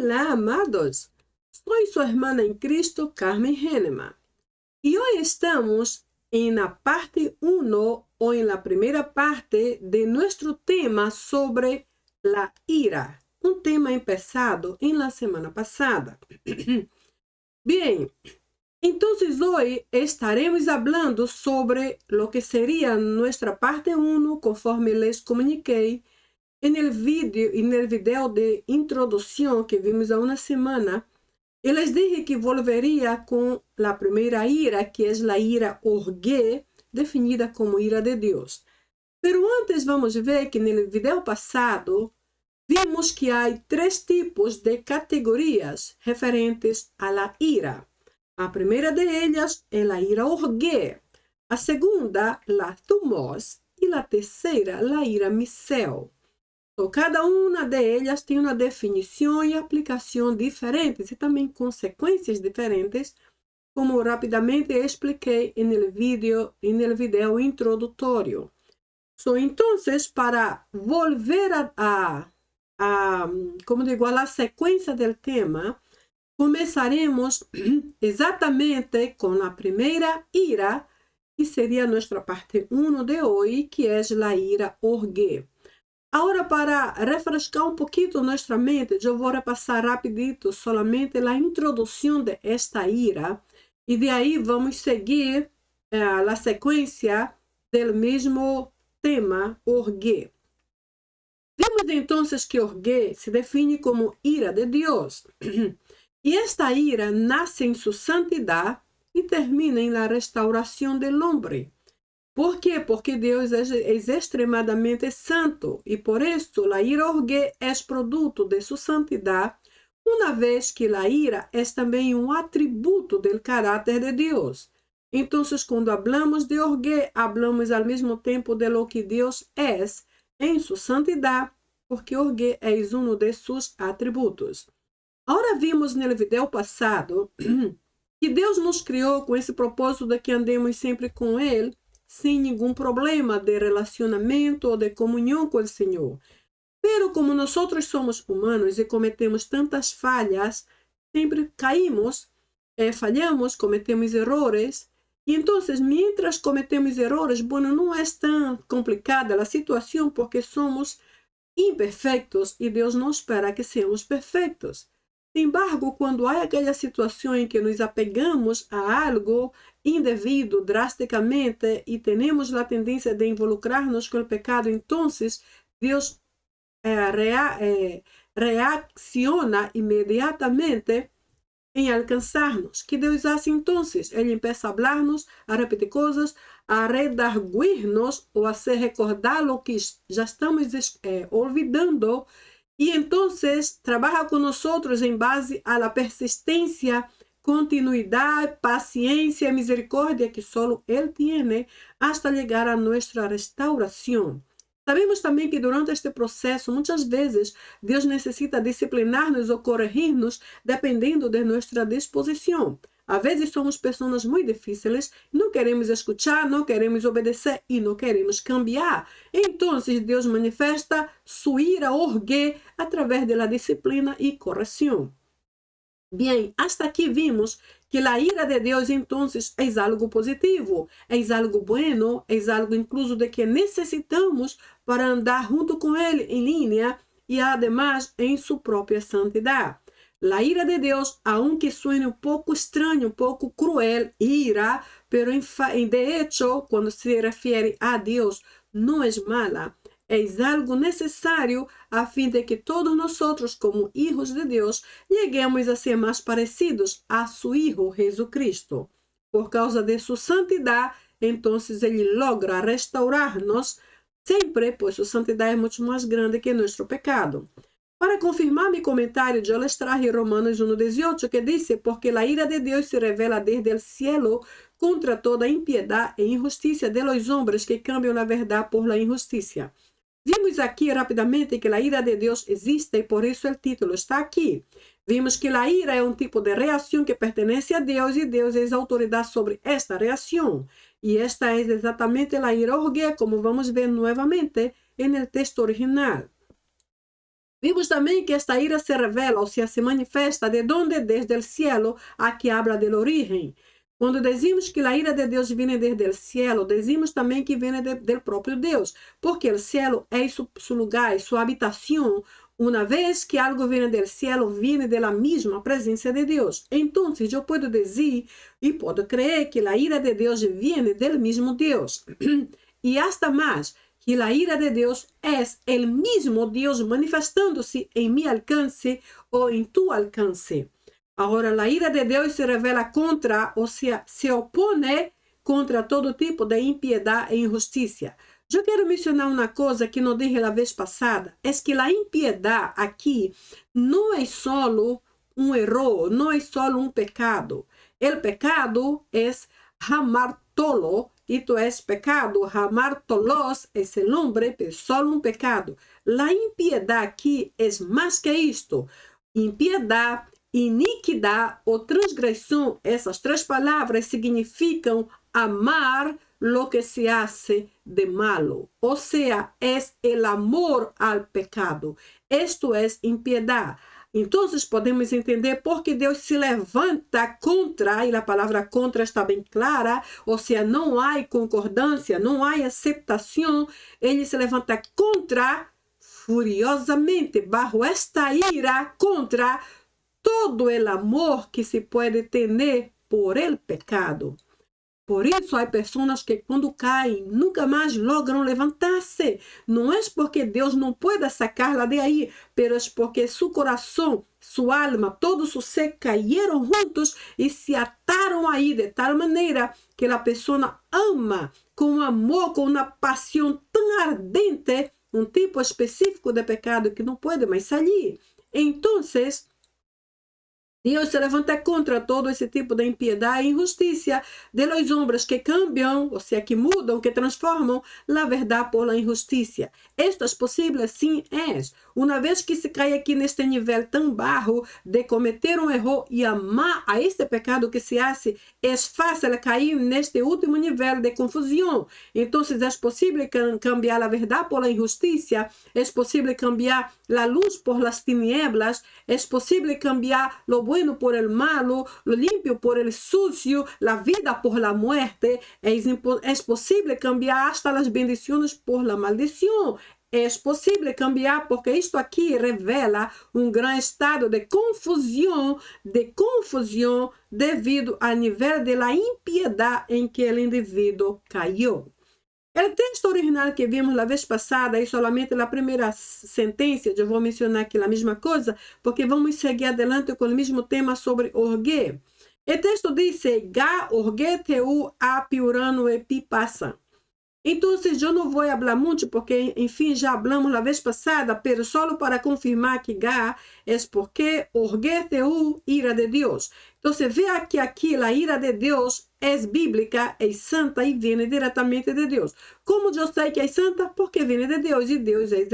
Hola, amados. Soy su hermana en Cristo, Carmen Henneman. Y hoy estamos en la parte 1 o en la primera parte de nuestro tema sobre la ira. Un tema empezado en la semana pasada. Bien, entonces hoy estaremos hablando sobre lo que sería nuestra parte 1, conforme les comuniquei en el video de introducción que vimos há una semana. Eu les dije que volveria com a primeira ira, que é a ira orgue, definida como ira de Deus. Pero antes vamos ver que no video passado vimos que há 3 tipos de categorias referentes à la ira. A primeira de ellas é a ira orgue, a segunda, la thumos, e a terceira, la ira misel. Cada uma delas tem uma definição e aplicação diferentes e também consequências diferentes, como rapidamente expliquei no vídeo introdutório. Então, para volver a sequência do tema, começaremos exatamente com a primeira ira, que seria nossa parte 1 de hoje, que é a ira orgue. Agora, para refrescar um pouquinho nossa mente, eu vou repassar rapidito solamente a introdução de esta ira e de aí vamos seguir a sequência do mesmo tema, orgue. Vimos então que orgue se define como ira de Deus. E esta ira nasce em sua santidade e termina em la restauração del hombre. ¿Por quê? Porque Deus é extremadamente santo e por isso a ira orgue é produto de sua santidade, uma vez que a ira é também um atributo do caráter de Deus. Então, quando hablamos de orgue, hablamos ao mesmo tempo de lo que Deus é em sua santidade, porque orgue é um de seus atributos. Agora vimos no vídeo passado que Deus nos criou com esse propósito de que andemos sempre com Ele, sem nenhum problema de relacionamento ou de comunhão com o Senhor. Pero como nós somos humanos e cometemos tantas falhas, sempre caímos, falhamos, cometemos errores. E então, mientras cometemos errores, não é tão complicada a situação porque somos imperfeitos e Deus não espera que sejamos perfeitos. Sin embargo, quando há aquela situação em que nos apegamos a algo indevido drasticamente e temos a tendência de involucrar-nos com o pecado, então Deus reacciona imediatamente em alcançar-nos. Que Deus faz então? Ele começa a falar-nos, a repetir coisas, a redarguir-nos ou a se recordar o que já estamos olvidando. E então, trabalha com nós em base a la persistência, continuidade, paciência e misericórdia que só Ele tem, hasta chegar a nossa restauração. Sabemos também que durante este processo, muitas vezes, Deus necessita disciplinar-nos ou corrigir-nos, dependendo de nossa disposição. Às vezes somos pessoas muito difíceis, não queremos escutar, não queremos obedecer e não queremos cambiar. Então, Deus manifesta sua ira orgue através da disciplina e correção. Bem, hasta aqui vimos que a ira de Deus, então, é algo positivo, é algo bueno, é algo incluso de que necessitamos para andar junto com Ele em linha e, además, em sua própria santidade. La ira de Deus, aunque suene un poco extraño, un poco cruel, ira, pero de hecho, cuando se refiere a Dios, no es mala. Es algo necesario a fin de que todos nosotros, como hijos de Dios, lleguemos a ser más parecidos a su Hijo Jesucristo. Por causa de su santidad, entonces Él logra restaurarnos sempre, pues su santidad es mucho más grande que nuestro pecado. Para confirmar meu comentário, eu les traje Romanos 1:18, que diz: porque a ira de Deus se revela desde o cielo contra toda impiedade e injustiça de los hombres que cambiam a verdade por la injustiça. Vimos aqui rapidamente que a ira de Deus existe e por isso o título está aqui. Vimos que a ira é um tipo de reação que pertence a Deus e Deus é a autoridade sobre esta reação. E esta é exatamente a ira orgue, como vamos ver novamente no texto original. Vimos también que esta ira se revela, o sea, se manifiesta de donde, desde el cielo, aquí habla del origen. Quando decimos que a ira de Deus vem desde o cielo, decimos também que vem do próprio Deus, porque o cielo é su lugar, sua habitação. Uma vez que algo vem do cielo, vem da mesma presença de Deus. Então, eu posso dizer e posso crer que a ira de Deus vem do mesmo Deus. E hasta mais, que a ira de Deus é o mesmo Deus manifestando-se em meu alcance ou em tu alcance. Agora, a ira de Deus se revela contra, ou seja, se opõe contra todo tipo de impiedade e injustiça. Eu quero mencionar uma coisa que não dije a vez passada, é que a impiedade aqui não é só um erro, não é só um pecado. O pecado é amar tolo, isto é pecado, amar tolos é o homem, é só um pecado. A impiedade aqui é mais que isto. Impiedade, iniquidade ou transgressão, essas três palavras significam amar lo que se hace de malo. O sea, es el amor al pecado. Esto es impiedade. Então, podemos entender por que Deus se levanta contra, e a palavra contra está bem clara, ou seja, não há concordância, não há aceitação, ele se levanta contra, furiosamente, bajo esta ira, contra todo o amor que se pode ter por el pecado. Por isso, há pessoas que quando caem, nunca mais logram levantar-se. Não é porque Deus não pode sacá-la de aí, mas é porque seu coração, sua alma, todo seu ser caíram juntos e se ataram aí de tal maneira que a pessoa ama com amor, com uma paixão tão ardente, um tipo específico de pecado que não pode mais sair. Então, Deus se levanta contra todo esse tipo de impiedade e injustiça de los hombres que cambiam, ou seja, que mudam, que transformam a verdade por la injustiça. Isto é possível? Sim, é. Uma vez que se cai aqui neste nível tão baixo de cometer um erro e amar a este pecado que se hace, é fácil cair neste último nível de confusão. Então, é possível cambiar a verdade por la injustiça, é possível cambiar a luz por las tinieblas, é possível cambiar lo bueno por el malo, lo limpio por el sucio, la vida por la muerte. Es posible cambiar hasta las bendiciones por la maldición. É possível cambiar porque isto aqui revela um grande estado de confusão devido ao nível de la impiedade em que o indivíduo caiu. O texto original que vimos a vez passada é somente a primeira sentença. Eu vou mencionar aqui a mesma coisa, porque vamos seguir adelante com o mesmo tema sobre orgue. O texto diz: Ga orgue teu apiurano e pipasa. Então, eu não vou falar muito, porque, enfim, já falamos a vez passada, mas só para confirmar que Ga é porque orgue teu ira de Deus. Então, vê que aqui a ira de Deus é bíblica, é santa e vem diretamente de Deus. Como eu sei que é santa? Porque vem de Deus, e Deus é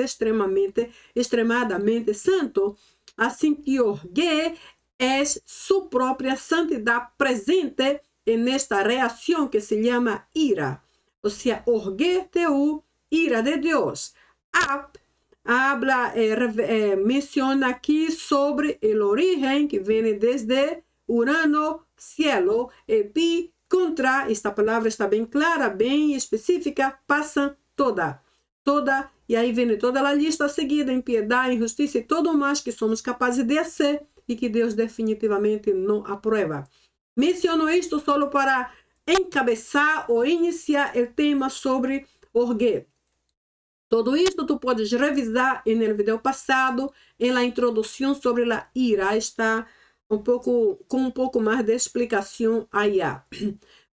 extremadamente santo. Assim que orgue é sua própria santidade presente nesta reação que se chama ira. O sea, orgue teu, ira de Deus. Ap menciona aqui sobre o origen que vem desde Urano, cielo, e pi, contra, esta palavra está bem clara, bem específica, passa toda, e aí vem toda a lista seguida, impiedade, injustiça e tudo mais que somos capazes de fazer e que Deus definitivamente não aprova. Menciono isto só para encabeçar ou iniciar o tema sobre orgue. Tudo isto tu podes revisar no vídeo passado, na introdução sobre a ira. Está com um pouco mais de explicação aí.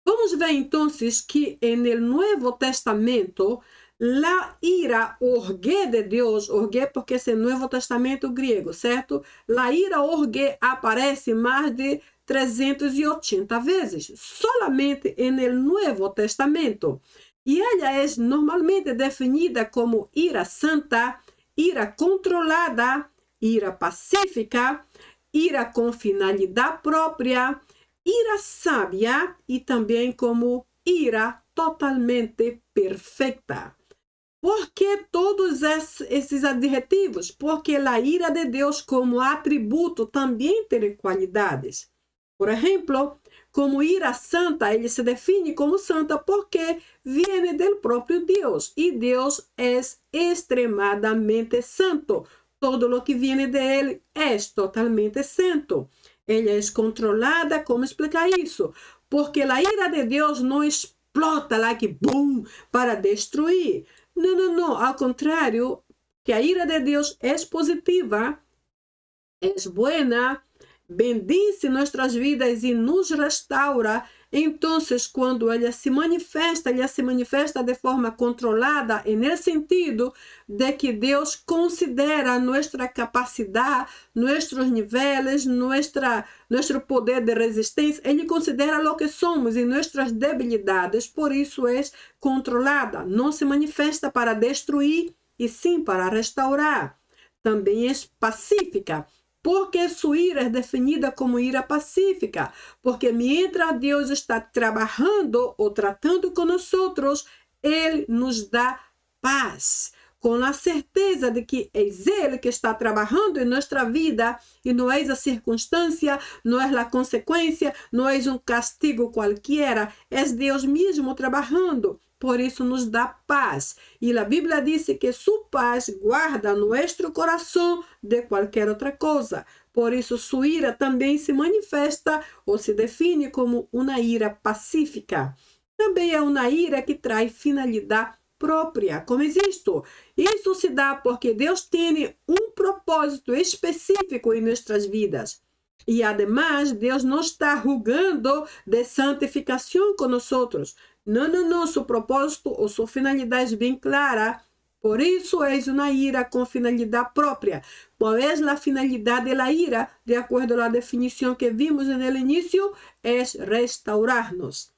Vamos ver então que no Novo Testamento, a ira orgue de Deus, orgue porque é o Novo Testamento grego, certo? A ira orgue aparece mais de 380 vezes, solamente no Novo Testamento. E ela é normalmente definida como ira santa, ira controlada, ira pacífica, ira com finalidade própria, ira sábia e também como ira totalmente perfeita. ¿Por que todos esses adjetivos? Porque a ira de Deus como atributo também tem qualidades. Por exemplo, como ira santa, ele se define como santa porque viene del próprio Deus. E Deus é extremadamente santo. Todo lo que viene de ele é totalmente santo. Ela é controlada. Como explicar isso? Porque a ira de Deus não explota lá que boom para destruir. Não, não, não. Ao contrário, que a ira de Deus é positiva, é buena, bendice nossas vidas e nos restaura. Então, quando ela se manifesta de forma controlada, no sentido de que Deus considera nossa capacidade, nossos níveis, nosso poder de resistência. Ele considera o que somos e nossas debilidades. Por isso é controlada. Não se manifesta para destruir, e sim para restaurar. Também é pacífica. Porque sua ira é definida como ira pacífica, porque mientras Deus está trabalhando ou tratando com nós, Ele nos dá paz, com a certeza de que é Ele que está trabalhando em nossa vida e não é a circunstância, não é a consequência, não é um castigo qualquer, é Deus mesmo trabalhando. Por isso nos dá paz. E a Bíblia diz que sua paz guarda nosso coração de qualquer outra coisa. Por isso sua ira também se manifesta ou se define como uma ira pacífica. Também é uma ira que traz finalidade própria. Como é isto? Isso se dá porque Deus tem um propósito específico em nossas vidas. E, además, Deus não está julgando de santificação com nós. Não, não, não. Seu propósito ou sua finalidade é bem clara. Por isso é uma ira com finalidade própria. Qual é a finalidade da ira? De acordo à definição que vimos no início, é restaurar-nos.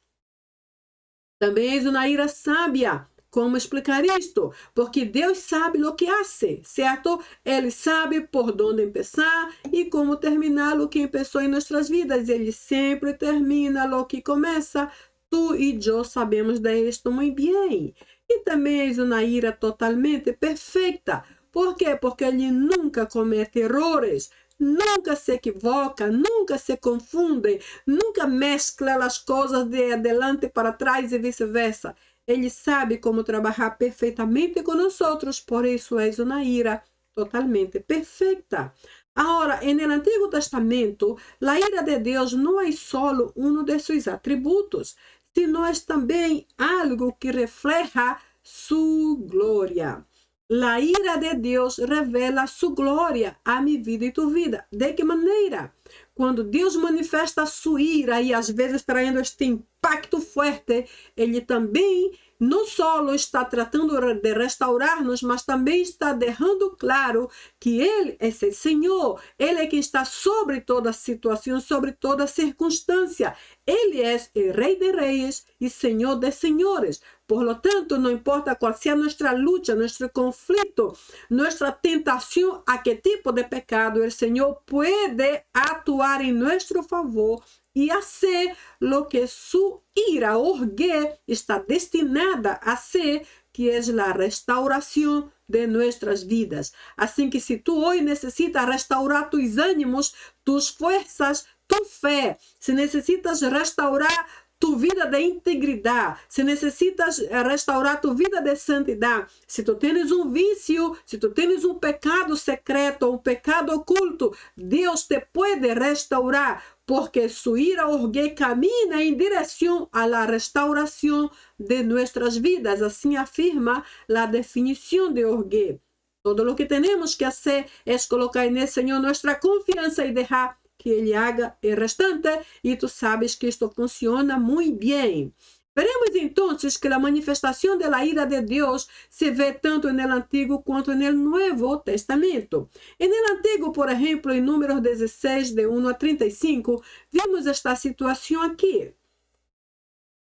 Também é uma ira sábia. Como explicar isto? Porque Deus sabe o que hace, certo? Ele sabe por onde começar e como terminar o que começou em nossas vidas. Ele sempre termina o que começa. Tu e eu sabemos de isto muito bem. E também é uma ira totalmente perfeita. Por quê? Porque ele nunca comete erros. Nunca se equivoca, nunca se confunde, nunca mescla as coisas de adelante para trás e vice-versa. Ele sabe como trabalhar perfeitamente com nós, por isso é uma ira totalmente perfeita. Agora, no Antigo Testamento, a ira de Deus não é só um de seus atributos, sino é também algo que refleja sua glória. A ira de Deus revela sua glória a minha vida e tua vida. De que maneira? Quando Deus manifesta sua ira e às vezes trazendo este impacto forte, Ele também não só está tratando de restaurar-nos, mas também está deixando claro que Ele é o Senhor. Ele é que está sobre toda situação, sobre toda circunstância. Ele é o Rei de Reis e Senhor de Senhores. Por lo tanto, não importa qual seja nossa luta, nosso conflito, nossa tentação, a que tipo de pecado, o Senhor pode atuar em nosso favor e fazer o que sua ira orgue está destinada a ser, que é a restauração de nossas vidas. Assim que se tu hoje necessitas restaurar tus ânimos, tus forças, tu fé, se necessitas restaurar tu vida de integridade, se necessitas restaurar tu vida de santidade, se tu tens um vício, se tu tens um pecado secreto, um pecado oculto, Deus te pode restaurar, porque sua ira orgue camina em direção à restauração de nossas vidas. Assim afirma a definição de orgue. Todo o que temos que fazer é colocar no Senhor nossa confiança e deixar que Ele haga o restante, e tu sabes que isto funciona muito bem. Veremos então que a manifestação da ira de Deus se vê tanto no Antigo quanto no Novo Testamento. No Antigo, por exemplo, em Números 16, de 1 a 35, vimos esta situação aqui.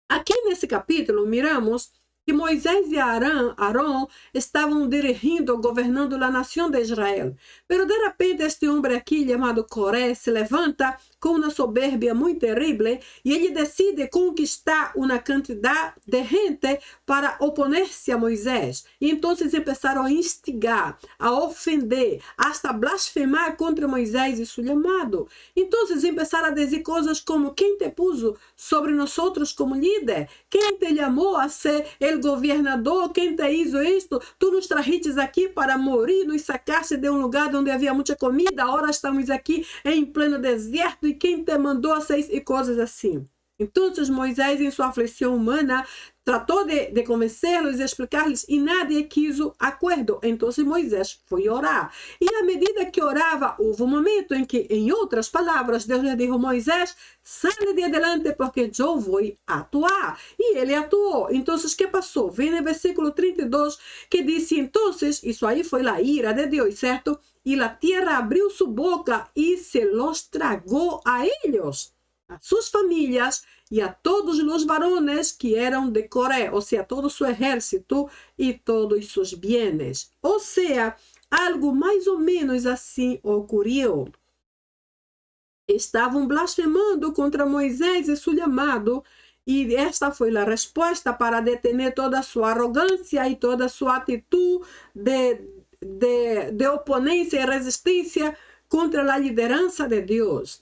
Aqui nesse capítulo, miramos que Moisés e Arão estavam dirigindo, governando a nação de Israel. Pero de repente este homem aqui, chamado Coré, se levanta com uma soberbia muito terrível e ele decide conquistar uma quantidade de gente para opor-se a Moisés. E então começaram a instigar, a ofender, hasta blasfemar contra Moisés e seu chamado. Então começaram a dizer coisas como: quem te puso sobre nós como líder? Quem te chamou a ser o governador? Quem te hizo isto? Tu nos trajiste aqui para morrer, nos sacaste de um lugar onde havia muita comida, agora estamos aqui em pleno deserto, e quem te mandou a ser isso? E coisas assim. Então Moisés, em sua aflição humana, tratou de convencê-los e explicar-lhes, e nadie quis acordo. Então Moisés foi orar. E à medida que orava, houve um momento em que, em outras palavras, Deus lhe disse: Moisés, sale de adelante porque eu vou atuar. E ele atuou. Então, o que passou? Vem no versículo 32 que diz: então, isso aí foi a ira de Deus, certo? E a terra abriu sua boca e se los tragou a eles, a suas famílias e a todos os varones que eram de Coré, ou seja, todo o seu exército e todos seus bienes. Ou seja, algo mais ou menos assim ocorreu. Estavam blasfemando contra Moisés e seu chamado, e esta foi a resposta para detener toda a sua arrogância e toda a sua atitude de oponência e resistência contra a liderança de Deus.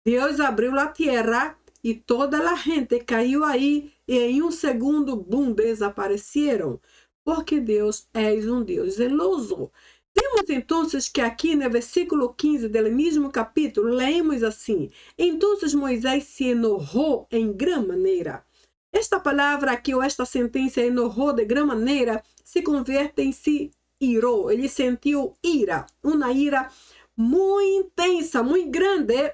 Deus abriu a terra e toda a gente caiu aí, e em um segundo, bum, desapareceram. Porque Deus é um Deus zeloso. Vemos então que aqui no versículo 15 do mesmo capítulo, lemos assim: então Moisés se enojou em grande maneira. Esta palavra aqui, ou esta sentença, enojou de grande maneira, se converte em se irou. Ele sentiu ira, uma ira muito intensa, muito grande.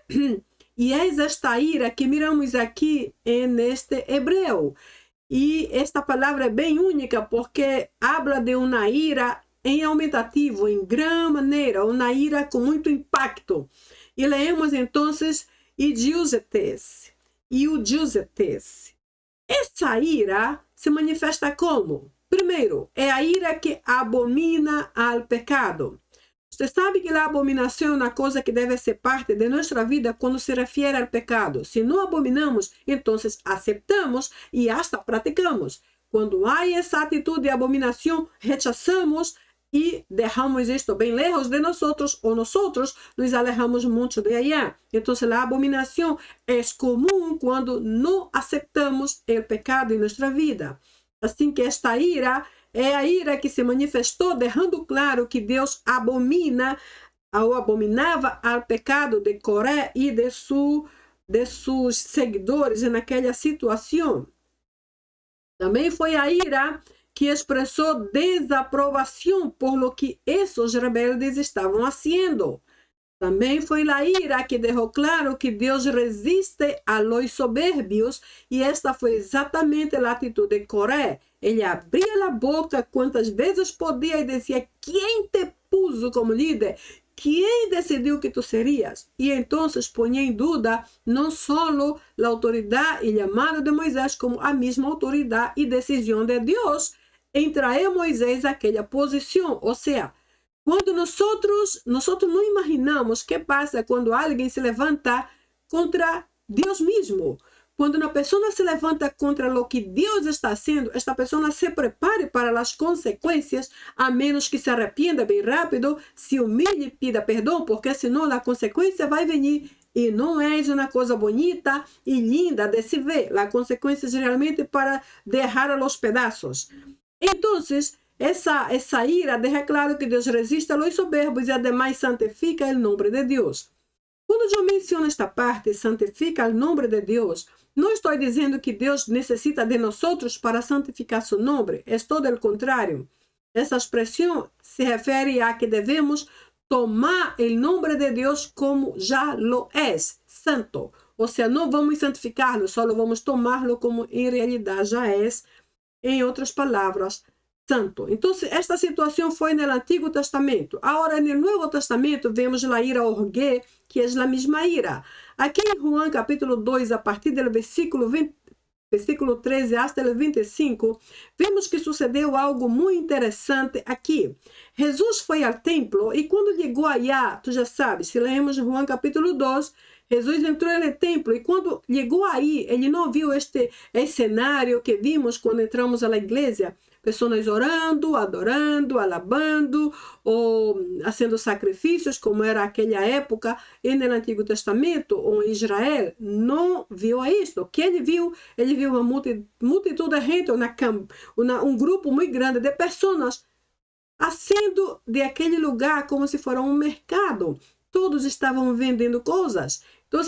E é esta ira que miramos aqui neste hebreu. E esta palavra é bem única porque habla de uma ira em aumentativo, em grande maneira, uma ira com muito impacto. E leemos então, e diusetes. Essa ira se manifesta como? Primeiro, é a ira que abomina al pecado. Você sabe que a abominação é uma coisa que deve ser parte de nossa vida quando se refere ao pecado. Se não abominamos, então aceitamos e hasta praticamos. Quando há essa atitude de abominação, rechazamos e deixamos isto bem lejos de nós, ou nós nos alejamos muito de allá. Então, a abominação é comum quando não aceitamos o pecado em nossa vida. Assim que esta ira é a ira que se manifestou, deixando claro que Deus abomina ou abominava ao pecado de Coré e de seus seguidores naquela situação. Também foi a ira que expressou desaprovação por lo que esses rebeldes estavam fazendo. Também foi a ira que deixou claro que Deus resiste a los soberbios, e esta foi exatamente a atitude de Coré. Ele abria a boca quantas vezes podia e dizia: quem te puso como líder? Quem decidiu que tu serias? E então põe em dúvida não só a autoridade e chamado de Moisés, como a mesma autoridade e decisão de Deus em trazer Moisés àquela posição. Ou seja, quando nós não imaginamos o que passa quando alguém se levanta contra Deus mesmo. Quando uma pessoa se levanta contra o que Deus está haciendo, esta pessoa se prepare para as consequências, a menos que se arrependa bem rápido, se humilhe e pida perdão, porque senão a consequência vai vir. E não é uma coisa bonita e linda de se ver. A consequência é realmente para deixar a los pedaços. Então, essa ira deixa claro que Deus resiste a los soberbos e además santifica o nome de Deus. Quando eu menciono esta parte, santifica o nome de Deus, não estou dizendo que Deus necessita de nós para santificar seu nome. É todo o contrário. Essa expressão se refere a que devemos tomar o nome de Deus como já lo é, santo. Ou seja, não vamos santificá-lo, só vamos tomá-lo como em realidade já é, em outras palavras, santo. Então, esta situação foi no Antigo Testamento. Agora, no Novo Testamento, vemos a ira orgue, que é a mesma ira. Aqui em João, capítulo 2, a partir do versículo versículo 13 até o 25, vemos que sucedeu algo muito interessante aqui. Jesus foi ao templo e quando chegou allá, tu já sabes, se lemos João capítulo 2, Jesus entrou no templo e quando chegou aí, ele não viu este cenário que vimos quando entramos à igreja, pessoas orando, adorando, alabando, ou fazendo sacrifícios, como era aquela época no Antigo Testamento ou em Israel. Não viu isso. O que ele viu uma multitud de gente, um grupo muito grande de pessoas fazendo de aquele lugar como se fosse um mercado. Todos estavam vendendo coisas. Então,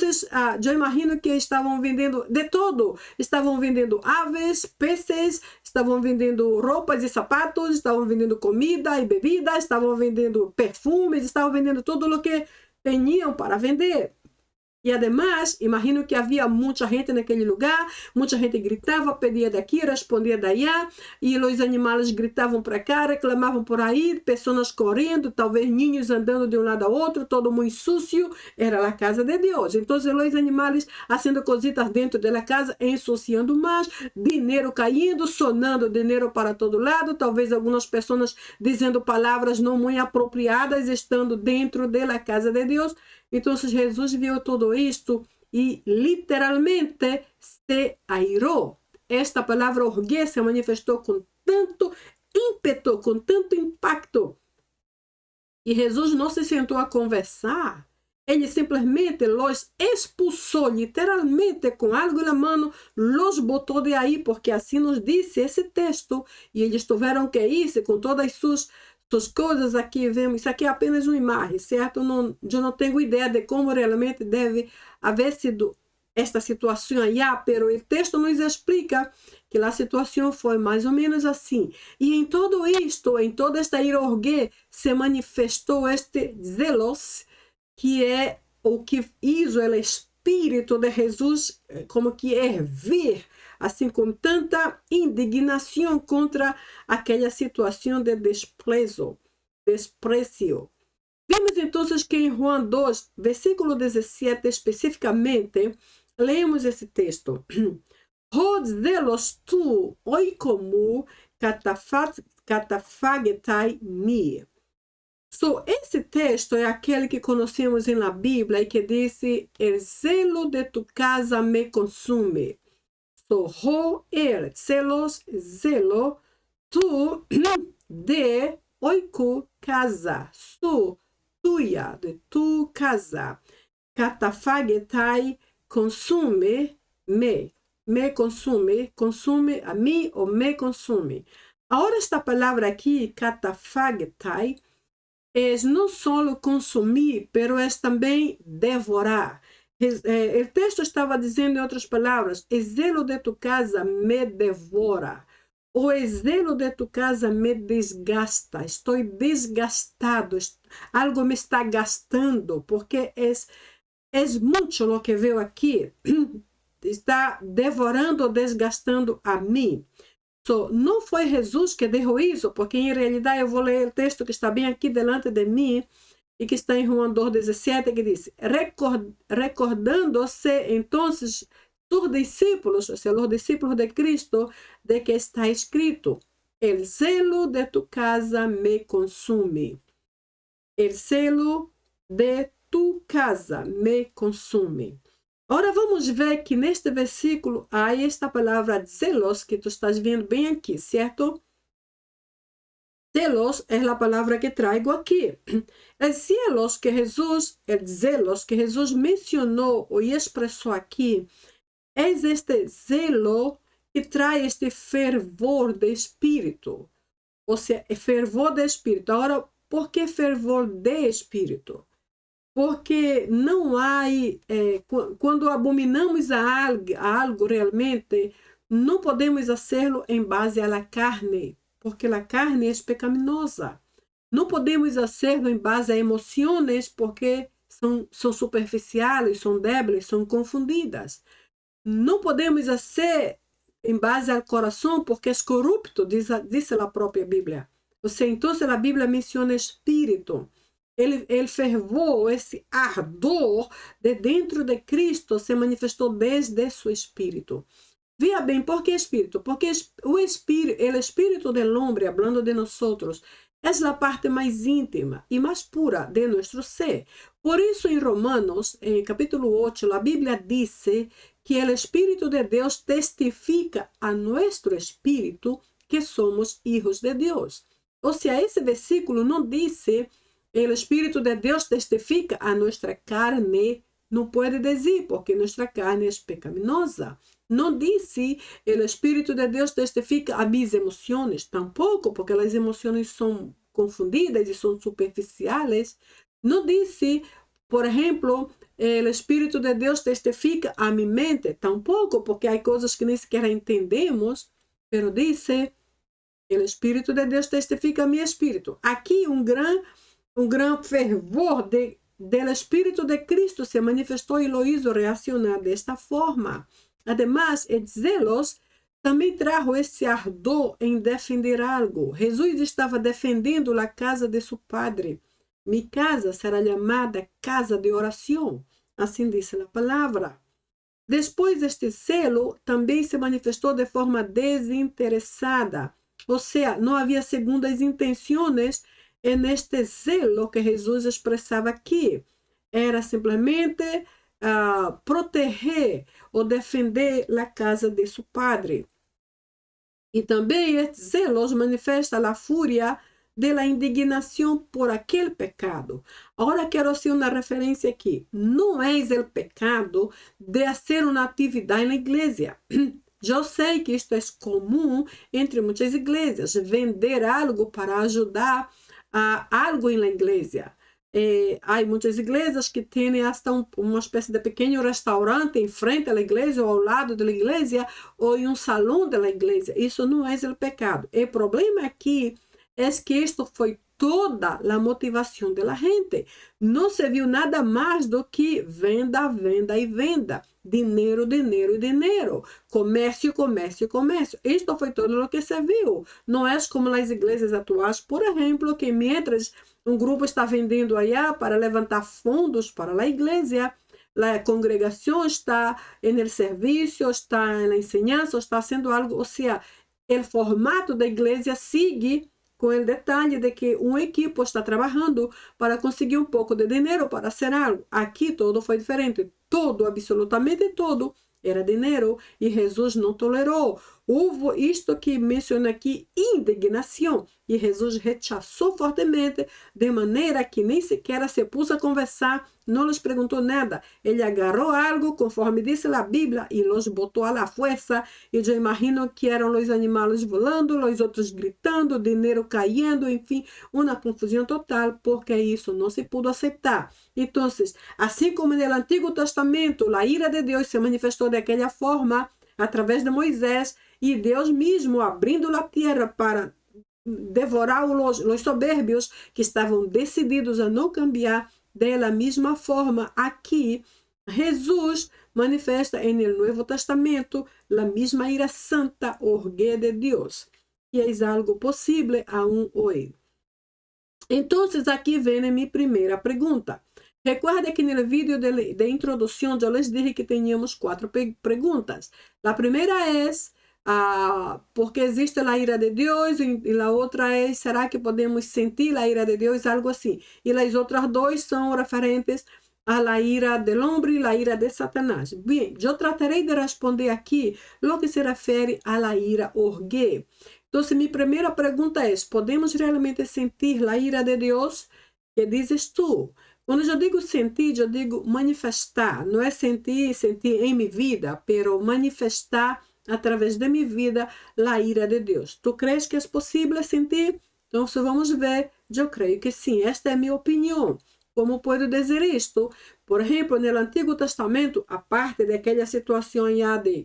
eu imagino que estavam vendendo de todo. Estavam vendendo aves, peces, estavam vendendo roupas e sapatos, estavam vendendo comida e bebida, estavam vendendo perfumes, estavam vendendo tudo o que tinham para vender. E, además, imagino que havia muita gente naquele lugar, muita gente gritava, pedia daqui, respondia daí, e os animais gritavam para cá, reclamavam por aí, pessoas correndo, talvez ninhos andando de um lado ao outro, todo muito sucio, era a casa de Deus. Então, os animais fazendo coisitas dentro da casa, ensuciando mais, dinheiro caindo, sonando dinheiro para todo lado, talvez algumas pessoas dizendo palavras não muito apropriadas, estando dentro da casa de Deus. Então, Jesus viu tudo isto e literalmente se airou. Esta palavra orgulho se manifestou com tanto ímpeto, com tanto impacto. E Jesus não se sentou a conversar. Ele simplesmente os expulsou, literalmente, com algo na mão, os botou de aí, porque assim nos disse esse texto. E eles tiveram que ir com todas as suas coisas aqui, vemos, isso aqui é apenas uma imagem, certo? Eu não tenho ideia de como realmente deve haver sido esta situação aí, pero o texto nos explica que a situação foi mais ou menos assim. E em todo isto, em toda esta irorgue, se manifestou este zelos, que é o que hizo o Espírito de Jesus, como que hervir, assim, com tanta indignação contra aquela situação de desprezo. Vemos então que em João 2, versículo 17, especificamente, lemos esse texto. Hod zelos tu oikomu katafagetai mi. Esse texto é aquele que conhecemos na Bíblia e que diz: "El zelo de tu casa me consume". Celos, zelo, tu de oiku casa, tuya, de tu casa. Katafagetai, consume me consume a mim ou me consume. Agora esta palavra aqui, katafagetai, não só consumir, pero é também devorar. O texto estava dizendo, em outras palavras, o zelo de tu casa me devora. O zelo de tu casa me desgasta. Estou desgastado. Algo me está gastando, porque é muito o que veio aqui. Está devorando, desgastando a mim. Não foi Jesus que deu isso, porque em realidade eu vou ler o texto que está bem aqui delante de mim e que está em João 2,17, que diz: recordando-se então os discípulos, ou seja, os discípulos de Cristo, de que está escrito: el celo de tu casa me consume. El celo de tu casa me consume. Agora vamos ver que neste versículo há esta palavra zelos que tu estás vendo bem aqui, certo? Zelos é a palavra que trago aqui. O zelos que Jesus mencionou ou expressou aqui é este zelo que traz este fervor de espírito. Ou seja, fervor de espírito. Agora, por que fervor de espírito? Porque não há, quando abominamos a algo realmente, não podemos fazê-lo em base à carne, porque a carne é pecaminosa. Não podemos fazê-lo em base a emoções, porque são superficiais, são débeis, são confundidas. Não podemos fazer em base ao coração, porque é corrupto, diz a própria Bíblia. Ou seja, então a Bíblia menciona espírito. Ele fervor, esse ardor de dentro de Cristo se manifestou desde seu espírito. Vea bem, ¿por qué espíritu? Porque el espíritu del hombre, hablando de nosotros, es la parte más íntima y más pura de nuestro ser. Por eso en Romanos, en capítulo 8, la Biblia dice que el Espíritu de Dios testifica a nuestro espíritu que somos hijos de Dios. O sea, ese versículo no dice el Espíritu de Dios testifica a nuestra carne, no puede decir, porque nuestra carne es pecaminosa. No dice el Espíritu de Dios testifica a mis emociones, tampoco, porque las emociones son confundidas y son superficiales. No dice, por ejemplo, el Espíritu de Dios testifica a mi mente, tampoco, porque hay cosas que ni siquiera entendemos, pero dice, el Espíritu de Dios testifica a mi espíritu. Aquí un gran fervor del Espíritu de Cristo se manifestó y lo hizo reaccionar de esta forma. Además, el celos também trajo esse ardor em defender algo. Jesus estava defendendo a casa de seu padre. Mi casa será chamada casa de oração. Assim diz a palavra. Depois, este celo também se manifestou de forma desinteressada. Ou seja, não havia segundas intenções neste celo que Jesus expressava aqui. Era simplesmente proteger ou defender a casa de seu padre. E também este celos manifesta a fúria de la indignação por aquele pecado. Agora quero hacer uma referência aqui. Não é o pecado de fazer uma atividade na igreja. Eu sei que isto é comum entre muitas igrejas, vender algo para ajudar a algo na igreja. Há muitas igrejas que têm hasta uma espécie de pequeno restaurante em frente à igreja ou ao lado da igreja ou em um salão da igreja. Isso não é o pecado. O problema aqui é que isto foi toda a motivação da gente. Não se viu nada mais do que venda, venda e venda. Dinheiro, dinheiro e dinheiro. Comércio, comércio, comércio. Isto foi tudo o que se viu. Não é como as igrejas atuais, por exemplo, que mientras um grupo está vendendo allá para levantar fundos para a igreja, a congregação está no serviço, está na enseñança, está fazendo algo. Ou seja, o formato da igreja sigue com o detalhe de que um equipo está trabalhando para conseguir um pouco de dinheiro para fazer algo. Aqui todo foi diferente. Todo, absolutamente todo, era dinheiro e Jesus não tolerou. Houve isto que menciona aqui, indignação, e Jesus rechaçou fortemente, de maneira que nem sequer se pôs a conversar, não lhes perguntou nada. Ele agarrou algo, conforme diz a Bíblia, e los botou a la fuerza, e eu imagino que eram os animais volando, os outros gritando, dinheiro caindo, enfim, uma confusão total, porque isso não se pudo aceitar. Então, assim como no Antigo Testamento, a ira de Deus se manifestou daquela forma, através de Moisés, e Deus mesmo abrindo a terra para devorar os soberbios que estavam decididos a não cambiar. Da mesma forma, aqui, Jesus manifesta no Novo Testamento a mesma ira santa, orgulho de Deus, que é algo possível aún hoje. Então, aqui vem a minha primeira pergunta. Recuerda que no vídeo de introdução eu les dije que teníamos 4 perguntas. A primeira é porque existe a ira de Deus, e a outra é, será que podemos sentir a ira de Deus, algo assim. E as outras 2 são referentes a la ira del hombre e a ira de Satanás. Bem, eu tratarei de responder aqui o que se refere a la ira orgulho. Então, minha primeira pergunta é, podemos realmente sentir a ira de Deus? Que dizes tu? Quando eu digo sentir, eu digo manifestar. Não é sentir em minha vida, pero manifestar através de minha vida a ira de Deus. Tu crees que é possível sentir? Então, vamos ver. Eu creio que sim. Esta é minha opinião. Como posso dizer isto? Por exemplo, no Antigo Testamento, a parte daquela situação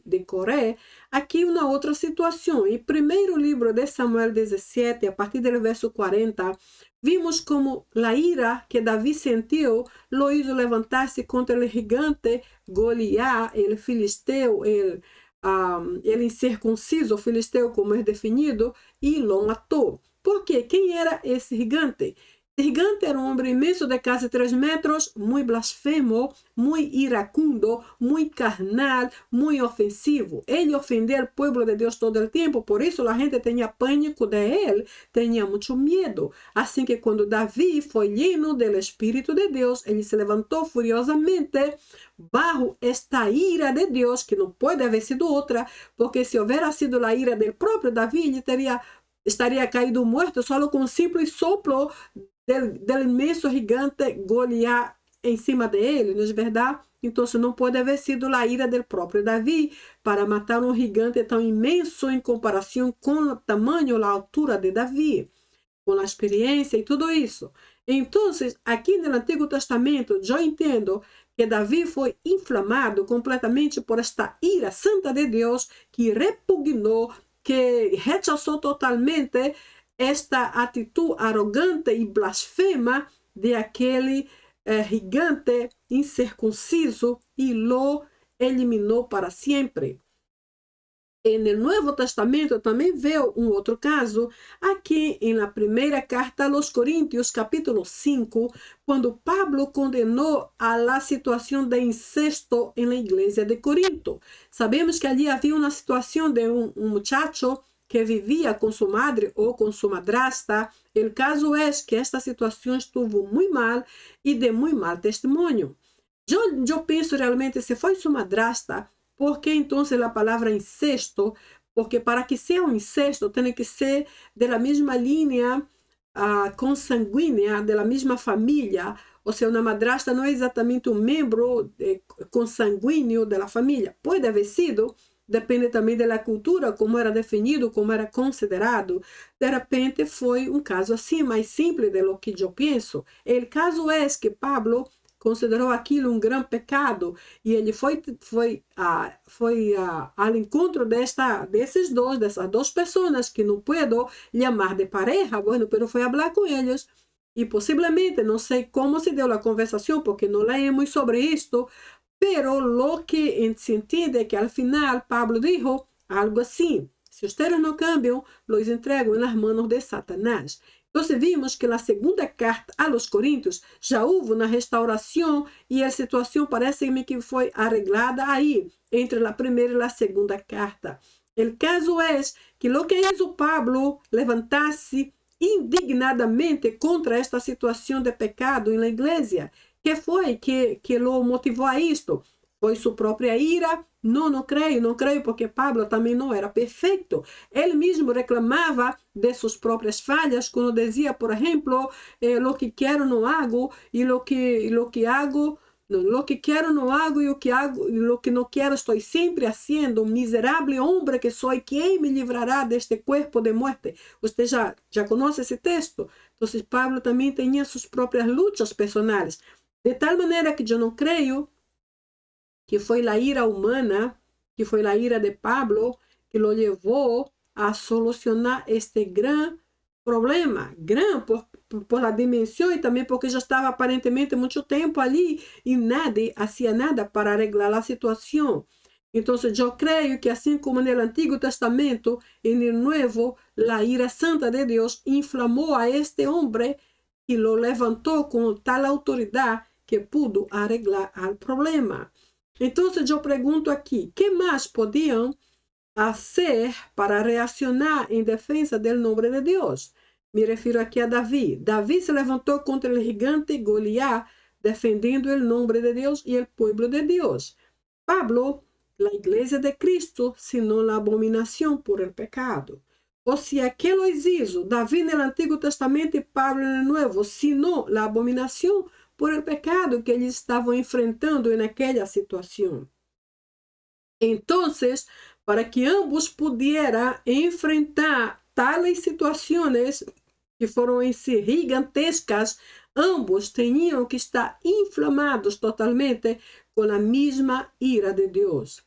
de Coré, aqui uma outra situação. Em primeiro livro de Samuel 17, a partir do verso 40, vimos como a ira que Davi sentiu lo hizo levantar-se contra o gigante Goliat, o filisteu, ele incircunciso, o filisteu como é definido, e lo matou. Por quê? Quem era esse gigante? Gigante era um homem imenso de casi 3 metros, muito blasfemo, muito iracundo, muito carnal, muito ofensivo. Ele ofendia o povo de Deus todo o tempo, por isso a gente tinha pânico de ele, tinha muito medo. Assim que quando Davi foi lleno do Espírito de Deus, ele se levantou furiosamente bajo esta ira de Deus, que não pode haver sido outra, porque se houvera sido a ira do próprio Davi, ele estaria caído morto só com um simples soplo del imenso gigante Goliat em cima de ele, não é verdade? Então, não pode haver sido a ira do próprio Davi para matar um gigante tão imenso em comparação com o tamanho, a altura de Davi, com a experiência e tudo isso. Então, aqui no Antigo Testamento, eu entendo que Davi foi inflamado completamente por esta ira santa de Deus que repugnou, que rechazou totalmente esta atitude arrogante e blasfema de aquele gigante incircunciso e lo eliminou para sempre. E no Novo Testamento também veio um outro caso, aqui na primeira carta aos Coríntios, capítulo 5, quando Pablo condenou a situação de incesto na igreja de Corinto. Sabemos que ali havia uma situação de um muchacho que vivia com sua madre ou com sua madrasta. O caso é que esta situação estuvo muito mal e de muito mal testemunho. Eu penso realmente, se foi sua madrasta, ¿por qué entonces la palabra incesto? Porque para que sea un incesto, tiene que ser de la misma línea consanguínea, de la misma familia. O sea, una madrasta no es exatamente un miembro consanguíneo de la familia. Puede haber sido, depende também da cultura, como era definido, como era considerado. De repente foi um caso assim, mais simples de lo que eu penso. O caso é que Pablo considerou aquilo um grande pecado e ele foi ao encontro dessas duas pessoas que não puedo chamar de pareja, bueno, pero foi falar com eles e possivelmente, não sei como se deu a conversação, porque não leemos sobre isto, pero lo que se entiende é que al final Pablo dijo algo assim: se ustedes não cambiam, los entrego nas manos de Satanás. Então, vimos que na segunda carta a los Coríntios já houve uma restauração e a situação parece-me que foi arreglada aí, entre a primeira e a segunda carta. O caso é que o que hizo Pablo levantar-se indignadamente contra esta situação de pecado na igreja. Que foi que lo motivou a isto? Foi sua própria ira? Não creio, porque Pablo também não era perfeito. Ele mesmo reclamava de suas próprias falhas, quando dizia, por exemplo, lo que quero não hago, e lo que hago, lo que quero não hago, e lo que não quero estou sempre haciendo. Miserável homem que sou, quem me livrará deste corpo de morte? Você já conhece esse texto? Então, Pablo também tinha suas próprias lutas personais. De tal maneira que eu não creio que foi a ira humana, que foi a ira de Pablo, que lo levou a solucionar este grande problema. Grande por a dimensão e também porque já estava aparentemente muito tempo ali e nadie hacía nada para arreglar a situação. Então, eu creio que assim como no Antigo Testamento e no Novo, a ira santa de Deus inflamou a este homem e lo levantou com tal autoridade que pudo arreglar o problema. Então, eu pergunto aqui, que mais podiam fazer para reaccionar em defesa do nome de Deus? Me refiro aqui a Davi. Davi se levantou contra o gigante Goliat, defendendo o nome de Deus e o povo de Deus. Pablo, a igreja de Cristo, senão a abominação por el pecado. O sea, que lo hizo Davi no Antigo Testamento e Pablo no Novo, senão a abominação por el pecado que eles estavam enfrentando naquela situação. Então, para que ambos pudieran enfrentar tales situações que foram em si gigantescas, ambos tinham que estar inflamados totalmente com a mesma ira de Deus,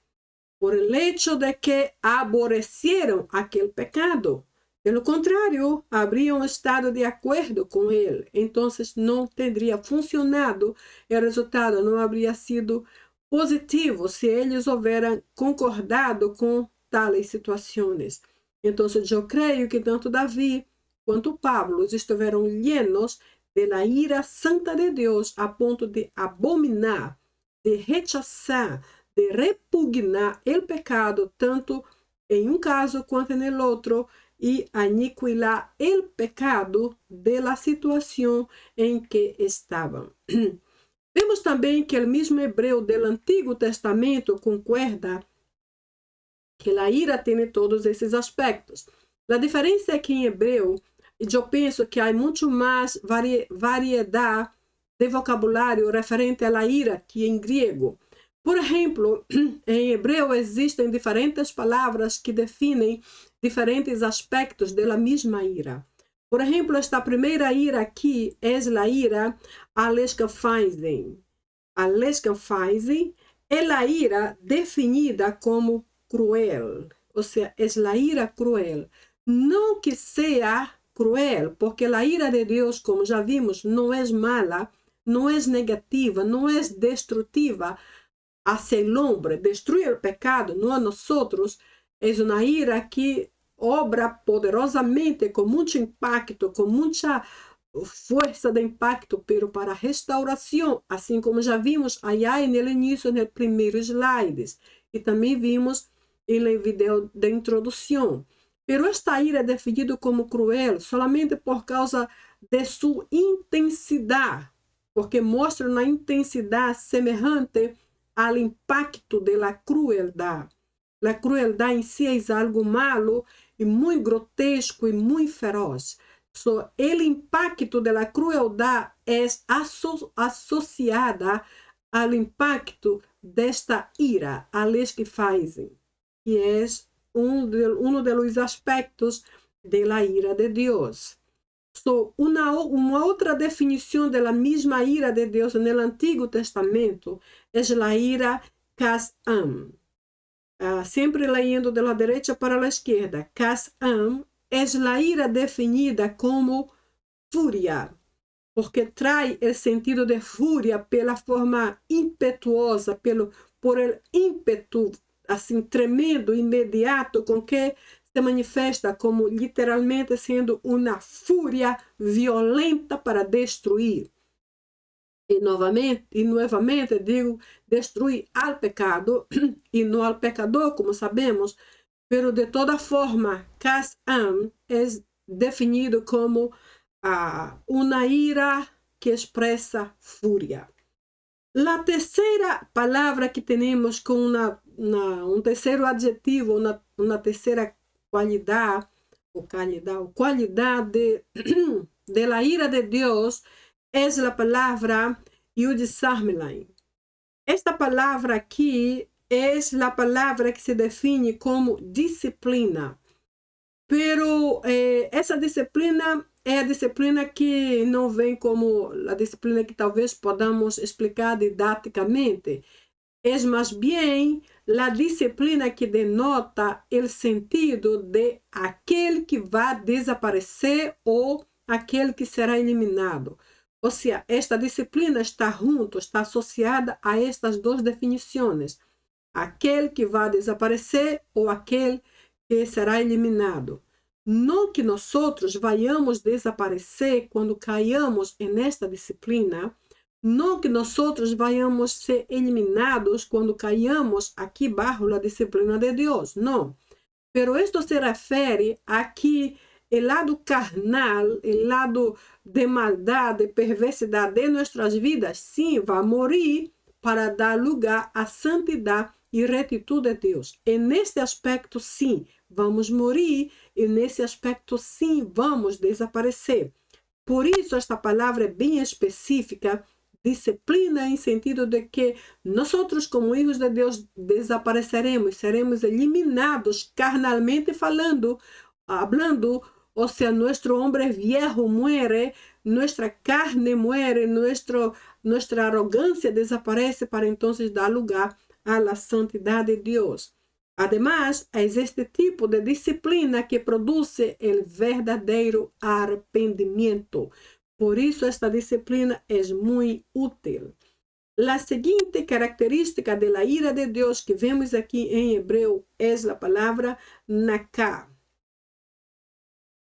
por el hecho de que aborrecieron aquele pecado. Pelo contrário, habrían estado de acordo com ele. Então, não teria funcionado. O resultado não habría sido positivo se eles houveram concordado com tais situações. Então, eu creio que tanto Davi quanto Pablo estiveram llenos de la ira santa de Dios a ponto de abominar, de rechazar, de repugnar el pecado, tanto em um caso quanto en el outro, e aniquilar el pecado de la situação em que estavam. Vemos também que o mesmo hebreu do Antigo Testamento concorda que a ira tem todos esses aspectos. A diferença é que em hebreu, eu penso que há muito mais variedade de vocabulário referente à ira que em grego. Por exemplo, em hebreu existem diferentes palavras que definem diferentes aspectos da mesma ira. Por exemplo, esta primeira ira aqui é a ira Aleskafeisen. Aleskafeisen é a ira definida como cruel, ou seja, é a ira cruel. Não que seja cruel, porque a ira de Deus, como já vimos, não é mala, não é negativa, não é destrutiva hacia el hombre, destruye el pecado, no a nosotros. Es una ira que obra poderosamente, con mucho impacto, con mucha fuerza de impacto, pero para restauración, assim como já vimos allá en el inicio, en el primer slide, e também vimos en el video de introducción. Pero esta ira é definida como cruel solamente por causa de sua intensidade, porque mostra uma intensidade semelhante ao impacto da crueldade. A crueldade em si é algo malo e muito grotesco e muito feroz. So, o impacto da crueldade é associada ao impacto desta ira, a les que fazem, que é um dos aspectos da ira de Deus. So, uma outra definição da mesma ira de Deus no Antigo Testamento é a ira Kas-am. Sempre lendo da direita para a esquerda. Kas-am é a ira definida como fúria, porque traz o sentido de fúria pela forma impetuosa, por el ímpeto assim tremendo, imediato, com que se manifesta como literalmente sendo uma fúria violenta para destruir. E novamente digo, destruir al pecado e não al pecador, como sabemos, pero de toda forma, Kas-am é definido como uma ira que expressa fúria. A terceira palavra que temos com um terceiro adjetivo, uma terceira qualidade de la ira de Deus é a palavra Yud-Sarmelain. Esta palavra aqui é a palavra que se define como disciplina. Pero essa disciplina é a disciplina que não vem como a disciplina que talvez podamos explicar didaticamente. É mais bem a disciplina que denota o sentido de aquele que vai desaparecer ou aquele que será eliminado. Ou seja, esta disciplina está associada a estas duas definições. Aquele que vai desaparecer ou aquele que será eliminado. Não que nós vayamos desaparecer quando caiamos nesta disciplina, não que nós vayamos ser eliminados quando caiamos aqui bajo a disciplina de Deus, não. Pero esto se refere a que o lado carnal, o lado de maldade, de perversidade de nossas vidas, sim, vai morrer para dar lugar à santidade e retitude de Deus. E nesse aspecto, sim, vamos morrer, e nesse aspecto, sim, vamos desaparecer. Por isso, esta palavra é bem específica, disciplina em sentido de que nós, como filhos de Deus, desapareceremos, seremos eliminados carnalmente hablando, ou seja, nosso homem viejo muere, nossa carne muere, nossa arrogância desaparece para então dar lugar a la santidade de Deus. Además, é este tipo de disciplina que produz o verdadeiro arrependimento. Por isso, esta disciplina é muito útil. A seguinte característica da ira de Deus que vemos aqui em hebreu é a palavra naká.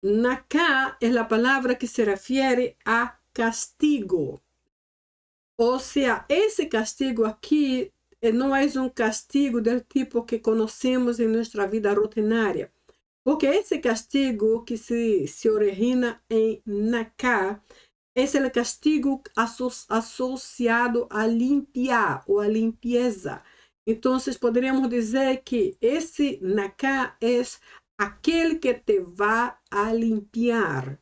Naká é a palavra que se refere a castigo. Ou seja, esse castigo aqui não é um castigo do tipo que conhecemos em nossa vida rutinária. Porque esse castigo que se origina em Naká é o castigo associado a limpiar ou a limpeza. Então, poderíamos dizer que esse Naká é aquele que te vai a limpiar.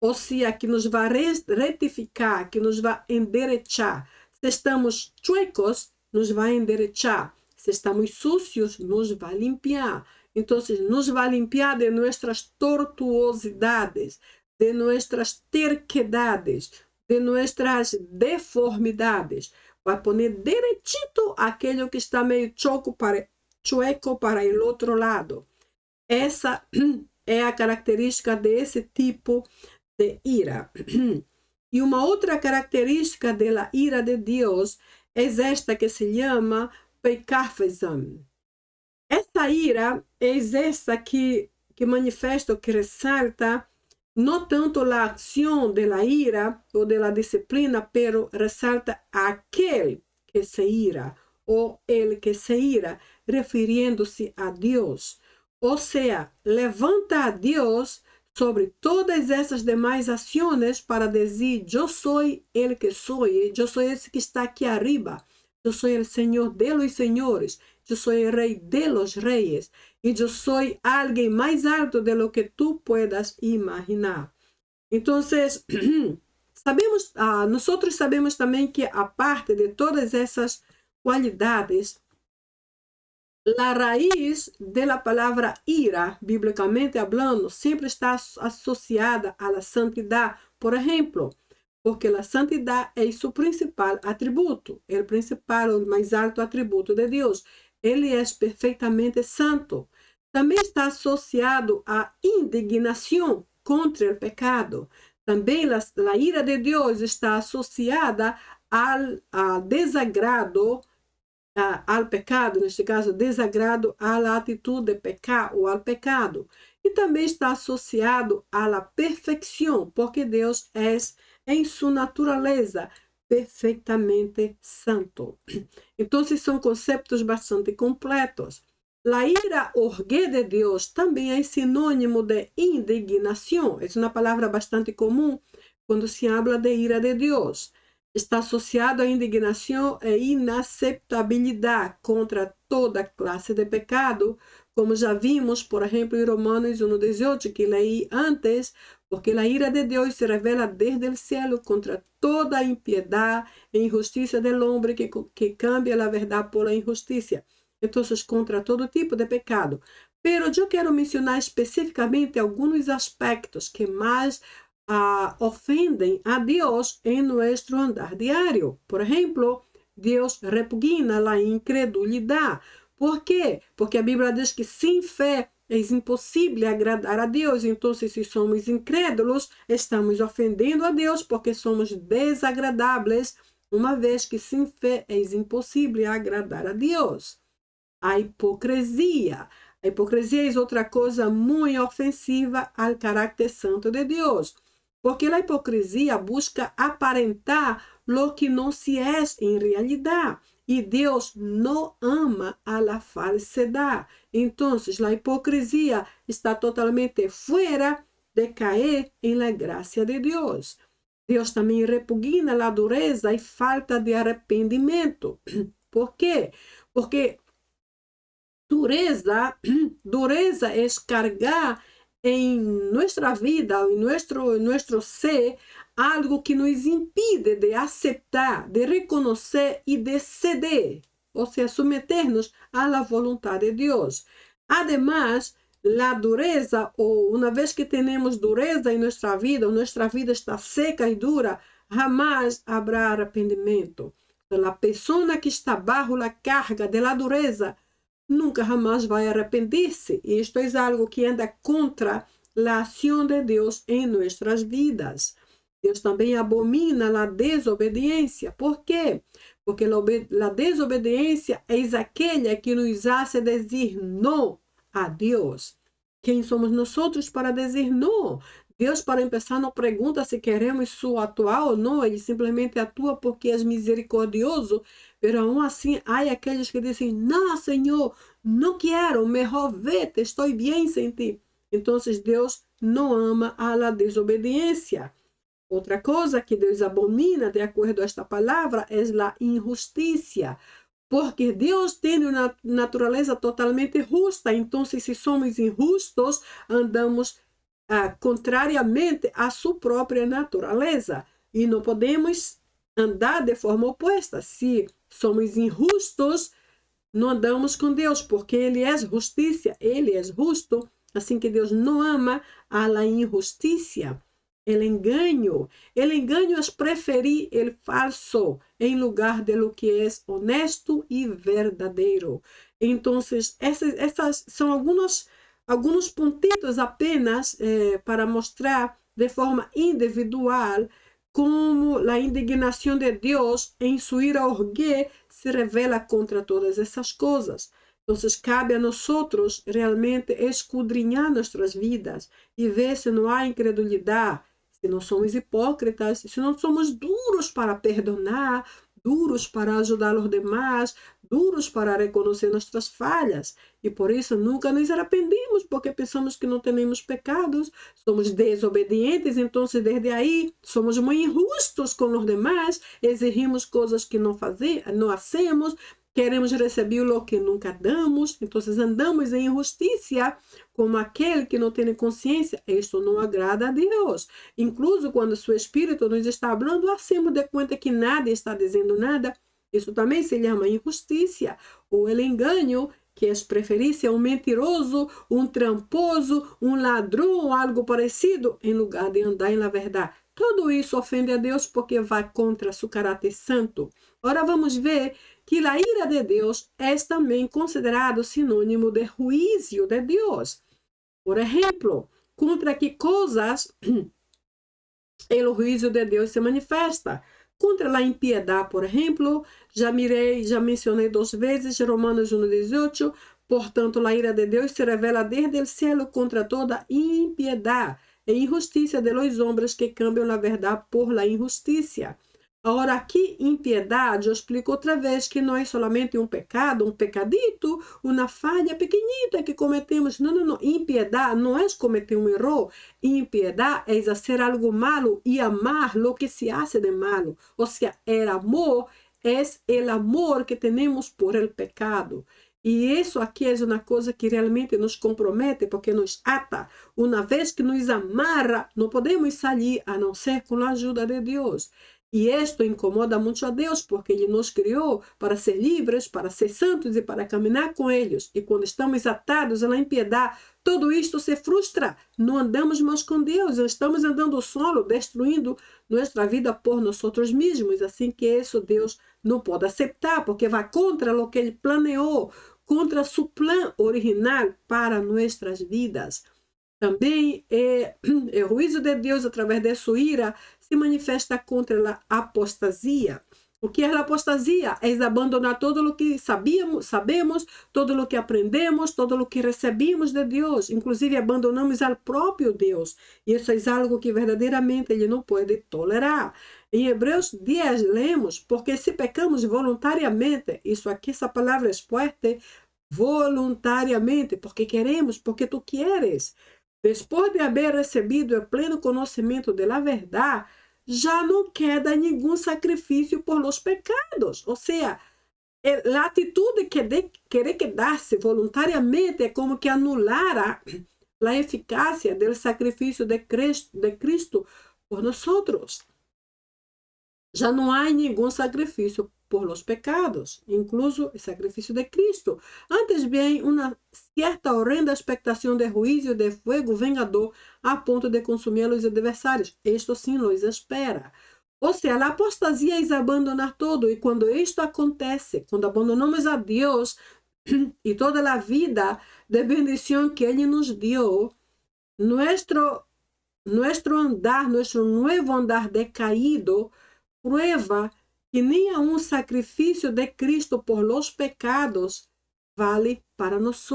Ou seja, que nos vai retificar, que nos vai enderechar. Se estamos chuecos, nos vai enderechar. Se estamos sucios, nos vai limpiar. Então, nos vai limpiar de nossas tortuosidades, de nossas terquedades, de nossas deformidades. Vai pôr derechito aquilo que está meio chueco para o outro lado. Essa é a característica desse tipo de ira. E uma outra característica da ira de Deus é esta que se chama peikafesam. Essa ira é essa que manifesta, que ressalta, não tanto a ação da ira ou da disciplina, pero ressalta aquele que se ira, ou ele que se ira, referindo-se a Deus. Ou seja, levanta a Deus sobre todas essas demais ações para dizer: eu sou ele que sou, eu sou esse que está aqui arriba, eu sou o Senhor de los senhores, eu sou o Rei de los reis, e eu sou alguém mais alto de lo que tu puedas imaginar. Então, sabemos, nós sabemos também que, a parte de todas essas qualidades, a raiz da palavra ira, biblicamente hablando, sempre está associada à santidade. Por exemplo, porque a santidade é seu principal atributo, o principal, o mais alto atributo de Deus. Ele é perfeitamente santo. Também está associado à indignação contra o pecado. Também a ira de Deus está associada ao desagrado, ao pecado, neste caso, desagrado à atitude de pecar ou ao pecado. E também está associado à perfeição, porque Deus é, em sua natureza, perfeitamente santo. Então, são conceitos bastante completos. A ira orgue de Deus também é sinônimo de indignação. É uma palavra bastante comum quando se habla de ira de Deus. Está associado à indignação e inaceptabilidade contra toda classe de pecado, como já vimos, por exemplo, em Romanos 1:18, que leí antes, porque a ira de Deus se revela desde o céu contra toda a impiedade e injustiça do homem que cambia a verdade por a injustiça. Então, contra todo tipo de pecado. Pero eu quero mencionar especificamente alguns aspectos que mais ofendem a Deus em nosso andar diário. Por exemplo, Deus repugna a incredulidade. Por quê? Porque a Bíblia diz que sem fé é impossível agradar a Deus. Então, se somos incrédulos, estamos ofendendo a Deus porque somos desagradáveis, uma vez que sem fé é impossível agradar a Deus. A hipocrisia. A hipocrisia é outra coisa muito ofensiva ao caráter santo de Deus. Porque a hipocrisia busca aparentar lo que não se é em realidade. E Deus não ama a falsidade. Então, a hipocrisia está totalmente fora de cair em la graça de Deus. Deus também repugna a dureza e falta de arrependimento. Por quê? Porque dureza é cargar em nossa vida, em nosso ser, algo que nos impide de aceitar, de reconhecer e de ceder, ou seja, submeter-nos à vontade de Deus. Además, a dureza, ou uma vez que temos dureza em nossa vida está seca e dura, jamais haverá arrependimento. A pessoa que está bajo a carga da dureza nunca jamás vai arrepender-se. E isto é algo que anda contra a ação de Deus em nossas vidas. Deus também abomina a desobediência. Por quê? Porque a desobediência é aquela que nos hace dizer não a Deus. Quem somos nós para dizer não? Deus, para começar, não pergunta se queremos só atuar ou não, ele simplesmente atua porque é misericordioso, mas aún assim há aqueles que dizem, não, Senhor, não quero, melhor vete, estou bem sem ti. Então, Deus não ama a la desobediência. Outra coisa que Deus abomina, de acordo a esta palavra, é a injustiça. Porque Deus tem uma natureza totalmente justa. Então, se somos injustos, andamos contrariamente à sua própria natureza. E não podemos andar de forma oposta. Se somos injustos, não andamos com Deus, porque Ele é justiça, Ele é justo. Assim que Deus não ama a la injustiça. El engaño es preferir el falso en lugar de lo que es honesto y verdadero. Entonces, essas são alguns pontitos apenas para mostrar de forma individual como a indignação de Deus em sua ira orgue se revela contra todas essas coisas. Então, cabe a nós realmente escudriñar nossas vidas e ver se não há incredulidade, se não somos hipócritas, se não somos duros para perdonar, duros para ajudar os demais, duros para reconhecer nossas falhas. E por isso nunca nos arrependemos, porque pensamos que não temos pecados, somos desobedientes, então desde aí somos muito injustos com os demais, exigimos coisas que não hacemos, queremos receber o que nunca damos, então andamos em injustiça como aquele que não tem consciência. Isto não agrada a Deus. Incluso quando seu Espírito nos está falando, hacemos de conta que nada está dizendo nada. Isso também se chama injustiça, ou el engano, que é preferir ser mentiroso, tramposo, ladrão ou algo parecido, em lugar de andar na verdade. Tudo isso ofende a Deus porque vai contra seu caráter santo. Ora, vamos ver que a ira de Deus é também considerado sinônimo de juízo de Deus. Por exemplo, contra que coisas o juízo de Deus se manifesta? Contra a impiedade, por exemplo, já mencionei 2 vezes, Romanos 1:18, portanto, a ira de Deus se revela desde o cielo contra toda impiedade e injustiça de los hombres que cambiam a verdade por la injustiça. Agora, aqui, impiedade, eu explico outra vez que não é somente pecado, pecadito, uma falha pequenita que cometemos. Não. Impiedade não é cometer erro. Impiedade é fazer algo malo e amar lo que se hace de malo. Ou seja, o amor é o amor que temos por el pecado. E isso aqui é uma coisa que realmente nos compromete, porque nos ata. Uma vez que nos amarra, não podemos sair a não ser com a ajuda de Deus. E isto incomoda muito a Deus, porque Ele nos criou para ser livres, para ser santos e para caminhar com eles. E quando estamos atados à impiedade, tudo isto se frustra. Não andamos mais com Deus, estamos andando solo, destruindo nossa vida por nós mesmos. Assim que isso Deus não pode aceitar, porque vai contra o que Ele planeou, contra seu plano original para nossas vidas. Também o juízo de Deus, através de sua ira, se manifesta contra a apostasia. O que é a apostasia? É abandonar todo o que sabemos, todo o que aprendemos, todo o que recebemos de Deus. Inclusive, abandonamos ao próprio Deus. E isso é algo que verdadeiramente Ele não pode tolerar. Em Hebreus 10, lemos, porque se pecamos voluntariamente, isso aqui, essa palavra é forte, voluntariamente, porque queremos, porque tu queres. Depois de haver recebido o pleno conhecimento da verdade, já não queda nenhum sacrifício por los pecados. Ou seja, a atitude de querer quedar-se voluntariamente é como que anulara a eficácia do sacrifício de Cristo por nós. Já não há nenhum sacrifício por los pecados, incluso o sacrifício de Cristo. Antes bem, uma certa horrenda expectação de juízo de fogo vengador a ponto de consumir os adversários. Isto sim los espera. Ou seja, a apostasia é abandonar todo. E quando isto acontece, quando abandonamos a Deus e toda a vida de bendição que Ele nos deu, nosso andar, nosso novo andar decaído, prueba que nem a sacrifício de Cristo por los pecados vale para nós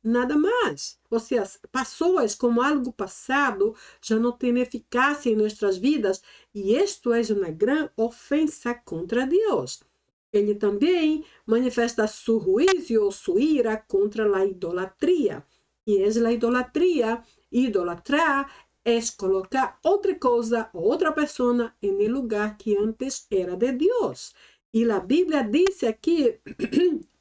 nada más. O sea, pasó, es como algo pasado, ya no tiene eficacia en nuestras vidas. Y esto es una gran ofensa contra Dios. Ele também manifesta su juicio, su ira contra la idolatría. Y es la idolatría. Idolatrar es colocar otra cosa o otra persona en el lugar que antes era de Dios. Y la Biblia dice aquí,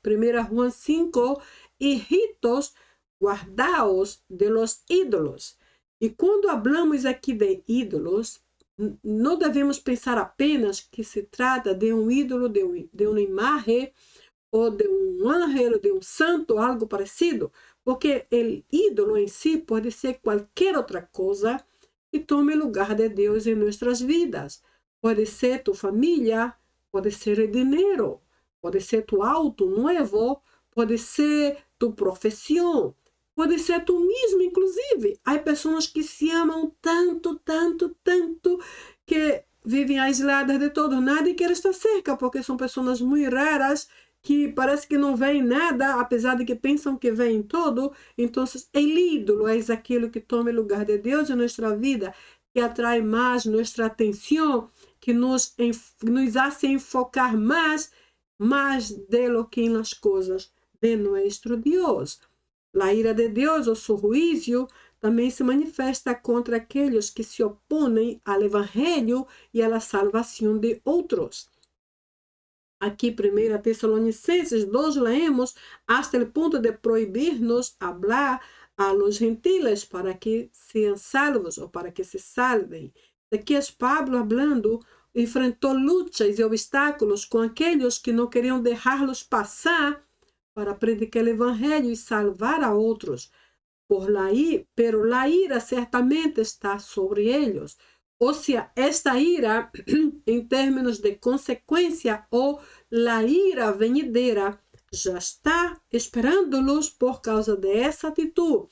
1 Juan 5, hijitos, guardaos de los ídolos. E quando hablamos aqui de ídolos, não devemos pensar apenas que se trata de um ídolo, de uma imagem, ou de um ángel, de um santo, algo parecido, porque o ídolo em si pode ser qualquer outra coisa que tome lugar de Deus em nossas vidas. Pode ser tu família, pode ser o dinheiro, pode ser tu auto novo, pode ser tu profissão, pode ser tu mesmo, inclusive. Há pessoas que se amam tanto, tanto, tanto, que vivem aisladas de todo, nada e querem estar cerca, porque são pessoas muito raras, que parece que não veem nada, apesar de que pensam que veem todo. Então, o ídolo é aquilo que toma o lugar de Deus em nossa vida, que atrai mais nossa atenção, que nos hace enfocar mais de lo que en las cosas de nuestro Dios. La ira de Deus, o su juicio, também se manifesta contra aqueles que se opõem ao evangelho e à salvação de outros. Aqui, 1 Tessalonicenses 2, leemos hasta el punto de proibirnos hablar a los gentiles para que sean salvos ou para que se salven. Aqui é Pablo hablando, enfrentou lutas e obstáculos com aqueles que não queriam deixá-los passar para predicar o evangelho e salvar a outros. Pero la ira certamente está sobre eles. Ou seja, esta ira, em termos de consequência, ou la ira venidera, já está esperando-los por causa dessa atitude.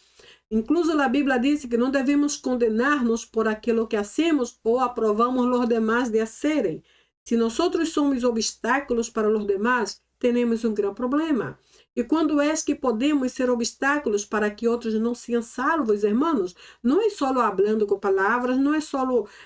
Incluso a Bíblia diz que não devemos condenar-nos por aquilo que hacemos ou aprovamos os demais de hacerem. Se nós somos obstáculos para os demais, temos um grande problema. E quando é que podemos ser obstáculos para que outros não sejam salvos, irmãos? Não é só falando com palavras, não é só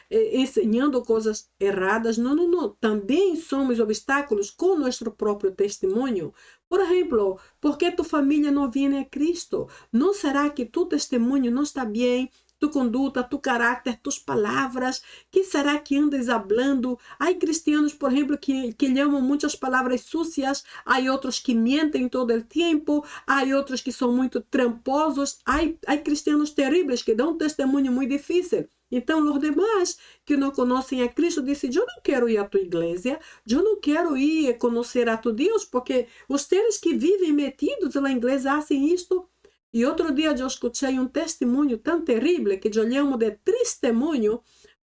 ensinando coisas erradas, não, não, não. Também somos obstáculos com nosso próprio testemunho. Por exemplo, ¿por que tu família não vem a Cristo? ¿Não será que tu testemunho não está bem? Tu conduta, tu caráter, tus palavras, que será que andas hablando? Há cristianos, por exemplo, que llamam muitas palavras sucias, há outros que mentem todo o tempo, há outros que são muito tramposos, há cristianos terríveis que dão um testemunho muito difícil. Então, os demais que não conhecem a Cristo dizem, eu não quero ir à tua igreja, eu não quero ir conhecer a tu Deus, porque os teres que vivem metidos na igreja fazem isto. E outro dia eu escutei um testemunho tão terrível que eu chamo de testemunho,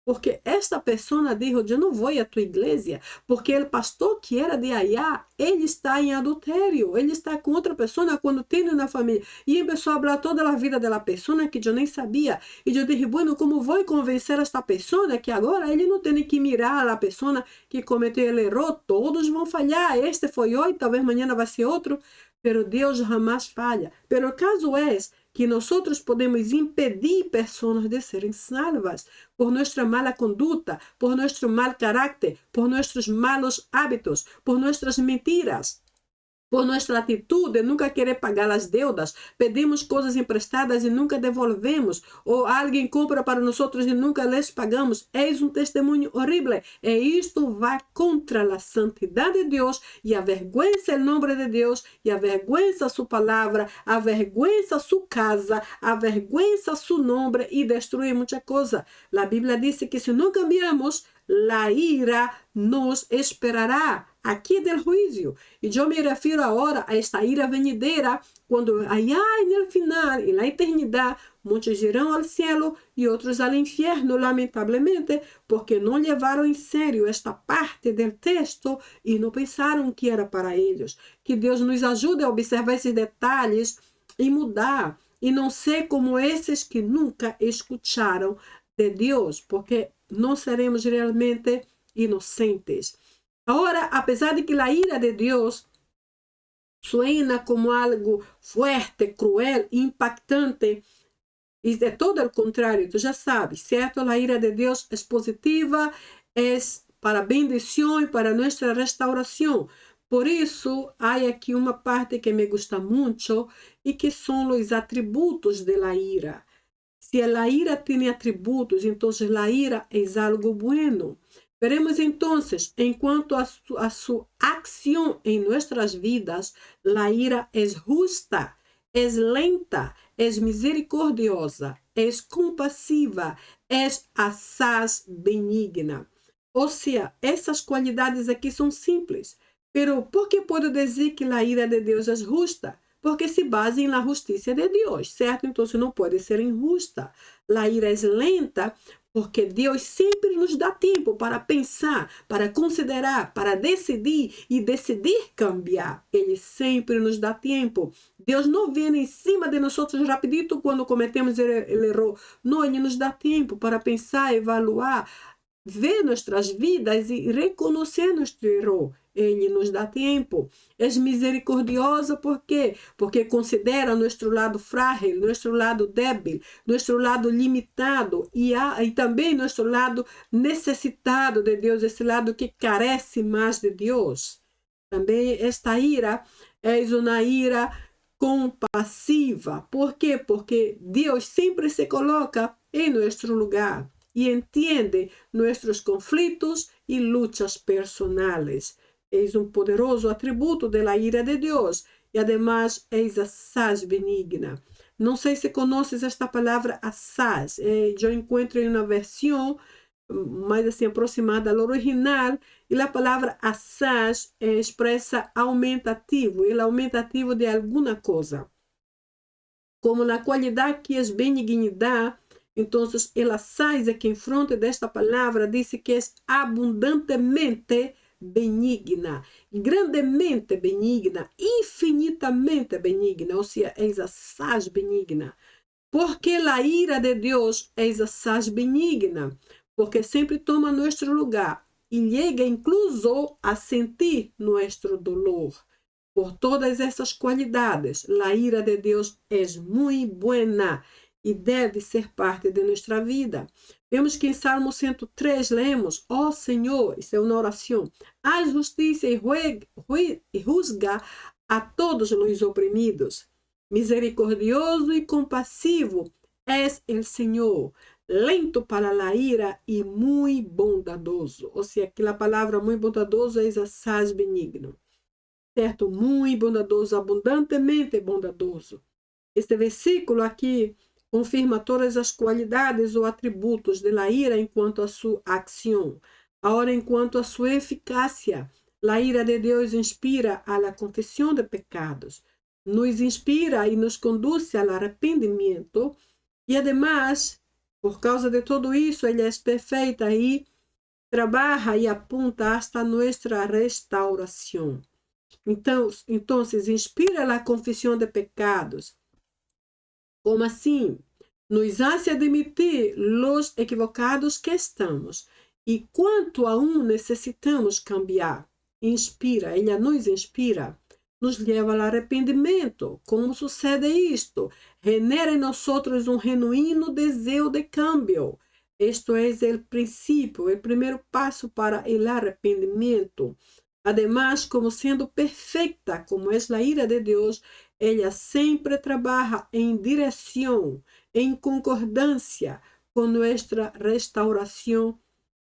porque esta pessoa disse, eu não vou à tua igreja, porque o pastor que era de allá, ele está em adultério, ele está com outra pessoa quando tem uma família. E começou a falar toda a vida da pessoa que eu nem sabia. E eu disse, bueno, como vou convencer esta pessoa que agora ele não tem que mirar a pessoa que cometeu o erro? Todos vão falhar, este foi hoje, talvez amanhã vai ser outro. Pero Deus jamais falha. Pero o caso é que nós podemos impedir pessoas de serem salvas por nossa mala conduta, por nosso mal caráter, por nossos malos hábitos, por nossas mentiras, por nossa atitude de nunca querer pagar as deudas. Pedimos coisas emprestadas e nunca devolvemos, ou alguém compra para nós e nunca les pagamos. Eis um testemunho horrível. E isto vai contra a santidade de Deus e avergüenza o nome de Deus, e avergüenza sua palavra, avergüenza sua casa, avergüenza seu nome e destrui muita coisa. A Bíblia diz que se não cambiamos, a ira nos esperará aqui del juízo. E eu me refiro agora a esta ira venidera, quando allá no final, na eternidade, muitos irão ao cielo e outros ao inferno, lamentavelmente, porque não levaram em sério esta parte do texto e não pensaram que era para eles. Que Deus nos ajude a observar esses detalhes e mudar, e não ser como esses que nunca escutaram de Deus, porque não seremos realmente inocentes. Agora, apesar de que a ira de Deus suena como algo fuerte, cruel, impactante. Y de todo el contrario, tú ya sabes, ¿cierto? La ira de Dios es positiva, es para bendición y para nuestra restauración. Por eso hay aquí una parte que me gusta mucho y que son los atributos de la ira. Si la ira tiene atributos, entonces la ira es algo bueno. Veremos entonces, en cuanto a su acción en nuestras vidas, la ira es justa, es lenta, es misericordiosa, es compasiva, es asaz benigna. Ou seja, essas qualidades aqui são simples. Pero por que puedo dizer que a ira de Deus é justa? Porque se baseia na justiça de Deus, certo? Então, não pode ser injusta. A ira é lenta porque Deus sempre nos dá tempo para pensar, para considerar, para decidir e decidir cambiar. Ele sempre nos dá tempo. Deus não vem em cima de nós rapidito quando cometemos o erro. Não, Ele nos dá tempo para pensar, evaluar, ver nossas vidas e reconhecer nosso erro. Ele nos dá tempo. É misericordiosa por quê? Porque considera nosso lado frágil, nosso lado débil, nosso lado limitado e também nosso lado necessitado de Deus, esse lado que carece mais de Deus. Também esta ira é uma ira compassiva. Por quê? Porque Deus sempre se coloca em nosso lugar e entende nossos conflitos e lutas personais. É um poderoso atributo da ira de Deus e, además, é asaz benigna. Não sei se conheces esta palavra asaz. Eu encontro em uma versão mais assim aproximada ao original, e a palavra asaz expressa aumentativo, ele é aumentativo de alguma coisa. Como na qualidade que é benignidade, então, el asaz aqui em frente desta palavra diz que é abundantemente benigna, grandemente benigna, infinitamente benigna, ou seja, é asaz benigna. Porque a ira de Deus é asaz benigna, porque sempre toma nosso lugar e chega incluso a sentir nosso dolor. Por todas essas qualidades, a ira de Deus é muito buena e deve ser parte de nossa vida. Vemos que em Salmo 103 lemos: ó Senhor, isso é uma oração, haz justiça e juzga a todos os oprimidos. Misericordioso e compassivo és el Senhor, lento para a ira e muito bondadoso. Ou seja, aquela palavra muito bondadoso é asaz benigno. Certo? Muito bondadoso, abundantemente bondadoso. Este versículo aqui confirma todas as qualidades ou atributos de la ira enquanto a sua ação. Agora, enquanto a sua eficácia, a ira de Deus inspira a la confissão de pecados, nos inspira e nos conduz ao arrependimento, e además, por causa de tudo isso, ela é perfeita e trabalha e apunta hasta nossa restauração. Então, inspira a confissão de pecados. Como assim? Nos hace admitir os equivocados que estamos e quanto aún necessitamos cambiar. Inspira, ela nos inspira, nos leva ao arrependimento. Como sucede isto? Genera em nós um genuíno desejo de cambio. Isto é o princípio, o primeiro passo para o arrependimento. Además, como sendo perfeita, como é a ira de Deus, ela sempre trabalha em direção, em concordância com nossa restauração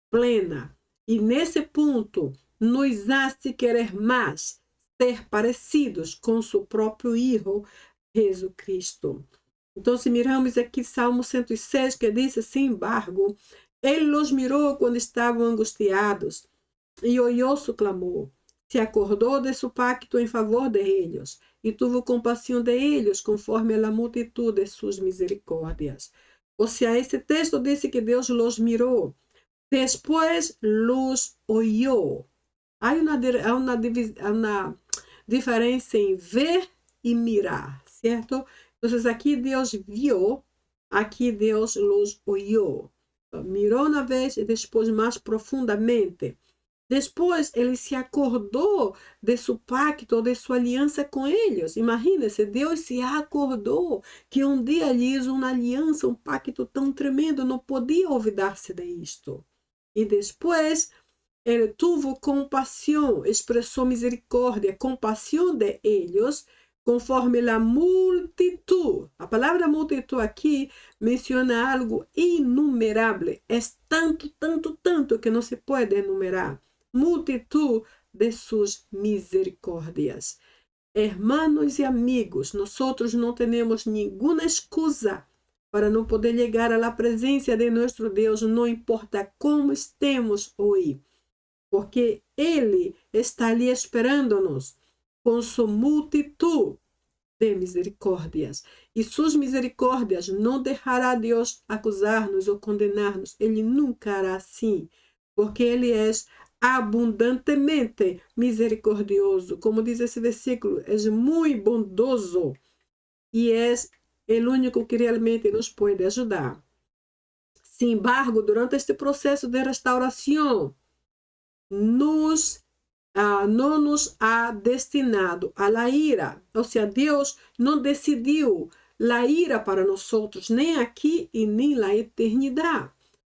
plena. E nesse ponto, nos hace querer mais, ser parecidos com seu próprio Hijo, Jesus Cristo. Então, se miramos aqui Salmo 106, que diz, sin embargo, Ele los mirou quando estavam angustiados e oyó su clamor. Se acordou de su pacto em favor de ellos e tuvo compaixão de ellos conforme a la multitud de sus misericórdias. Ou seja, esse texto diz que Deus los mirou, depois los oyó. Há uma diferença em ver e mirar, certo? Então, aqui Deus viu, aqui Deus los oyó. Mirou uma vez e depois mais profundamente. Depois, ele se acordou de seu pacto, de sua aliança com eles. Imagina-se, Deus se acordou que um dia lhe hizo uma aliança, um pacto tão tremendo, não podia olvidar-se de isto. E depois, ele teve compaixão, expressou misericórdia, compaixão de eles, conforme a multitud. A palavra multitud aqui menciona algo inumerável. É tanto, tanto, tanto que não se pode enumerar. Multitud de suas misericórdias. Hermanos e amigos, nós não temos nenhuma excusa para não poder chegar à presença de nosso Deus, não importa como estemos hoje, porque Ele está ali esperando-nos com sua multitud de misericórdias. E suas misericórdias não deixará Deus acusar-nos ou condenar-nos. Ele nunca hará assim, porque Ele é abundantemente misericordioso. Como diz esse versículo, é muito bondoso e é o único que realmente nos pode ajudar. Sin embargo, durante este processo de restauração, não nos ha destinado a la ira. Ou seja, Deus não decidiu la ira para nós, nem aqui e nem na eternidade.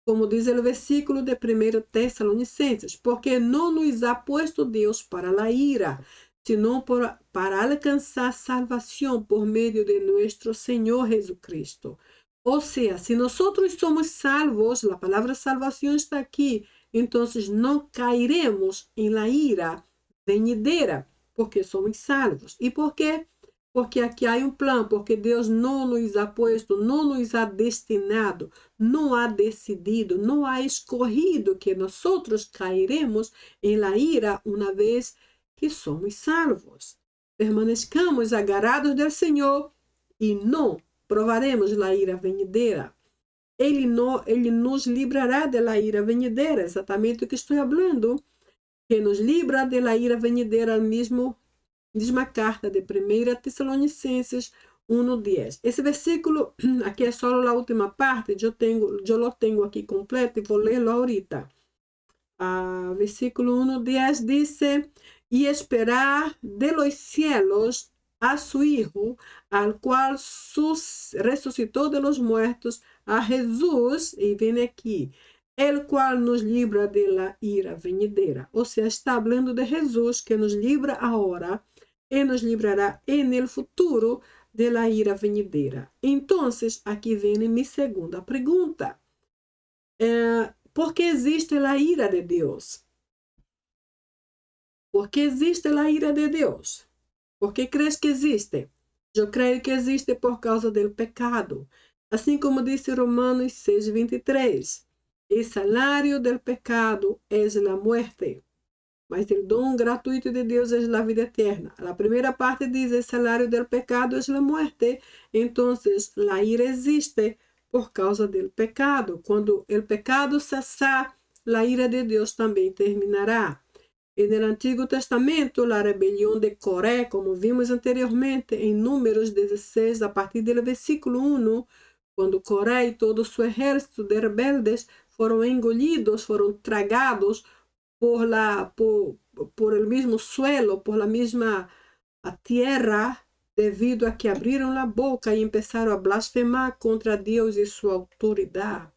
Como diz o versículo de 1 Tessalonicenses, porque não nos ha puesto Deus para la ira, sino para alcançar salvação por meio de nosso Senhor Jesucristo. Ou seja, se nós somos salvos, a palavra salvação está aqui, então não cairemos em la ira venidera, porque somos salvos. E por quê? Porque aqui há um plano, porque Deus não nos ha puesto, não nos ha destinado, não ha decidido, não ha escorrido que nós cairemos em la ira uma vez que somos salvos. Permanezcamos agarrados do Senhor e não provaremos la ira venidera. Ele nos livrará da ira venidera, exatamente o que estou falando, que nos livra da ira venidera, mesma carta de 1 Tessalonicenses 1:10. Esse versículo, aqui é só a última parte, eu lo tenho aqui completo e vou ler-lo ahorita. Versículo 1:10 diz: e esperar de los cielos a su Hijo, al cual resucitó de los muertos, a Jesús, e vem aqui, el cual nos libra de la ira venidera. Ou seja, está falando de Jesus, que nos livra agora e nos livrará no futuro de la ira venidera. Então, aqui vem minha segunda pergunta. ¿Por que existe a ira de Deus? ¿Por que existe a ira de Deus? ¿Por que crees que existe? Eu creio que existe por causa do pecado. Assim como disse Romanos 6:23. O salário do pecado é a muerte, mas o dom gratuito de Deus é a vida eterna. A primeira parte diz: o salário do pecado é a muerte. Então, a ira existe por causa do pecado. Quando o pecado cessar, a ira de Deus também terminará. E no Antigo Testamento, a rebelião de Coré, como vimos anteriormente em Números 16, a partir do versículo 1, quando Coré e todo o seu exército de rebeldes foram engolidos, foram tragados por el mismo suelo, por la misma tierra, devido a que abriram a boca e começaram a blasfemar contra Deus e sua autoridade.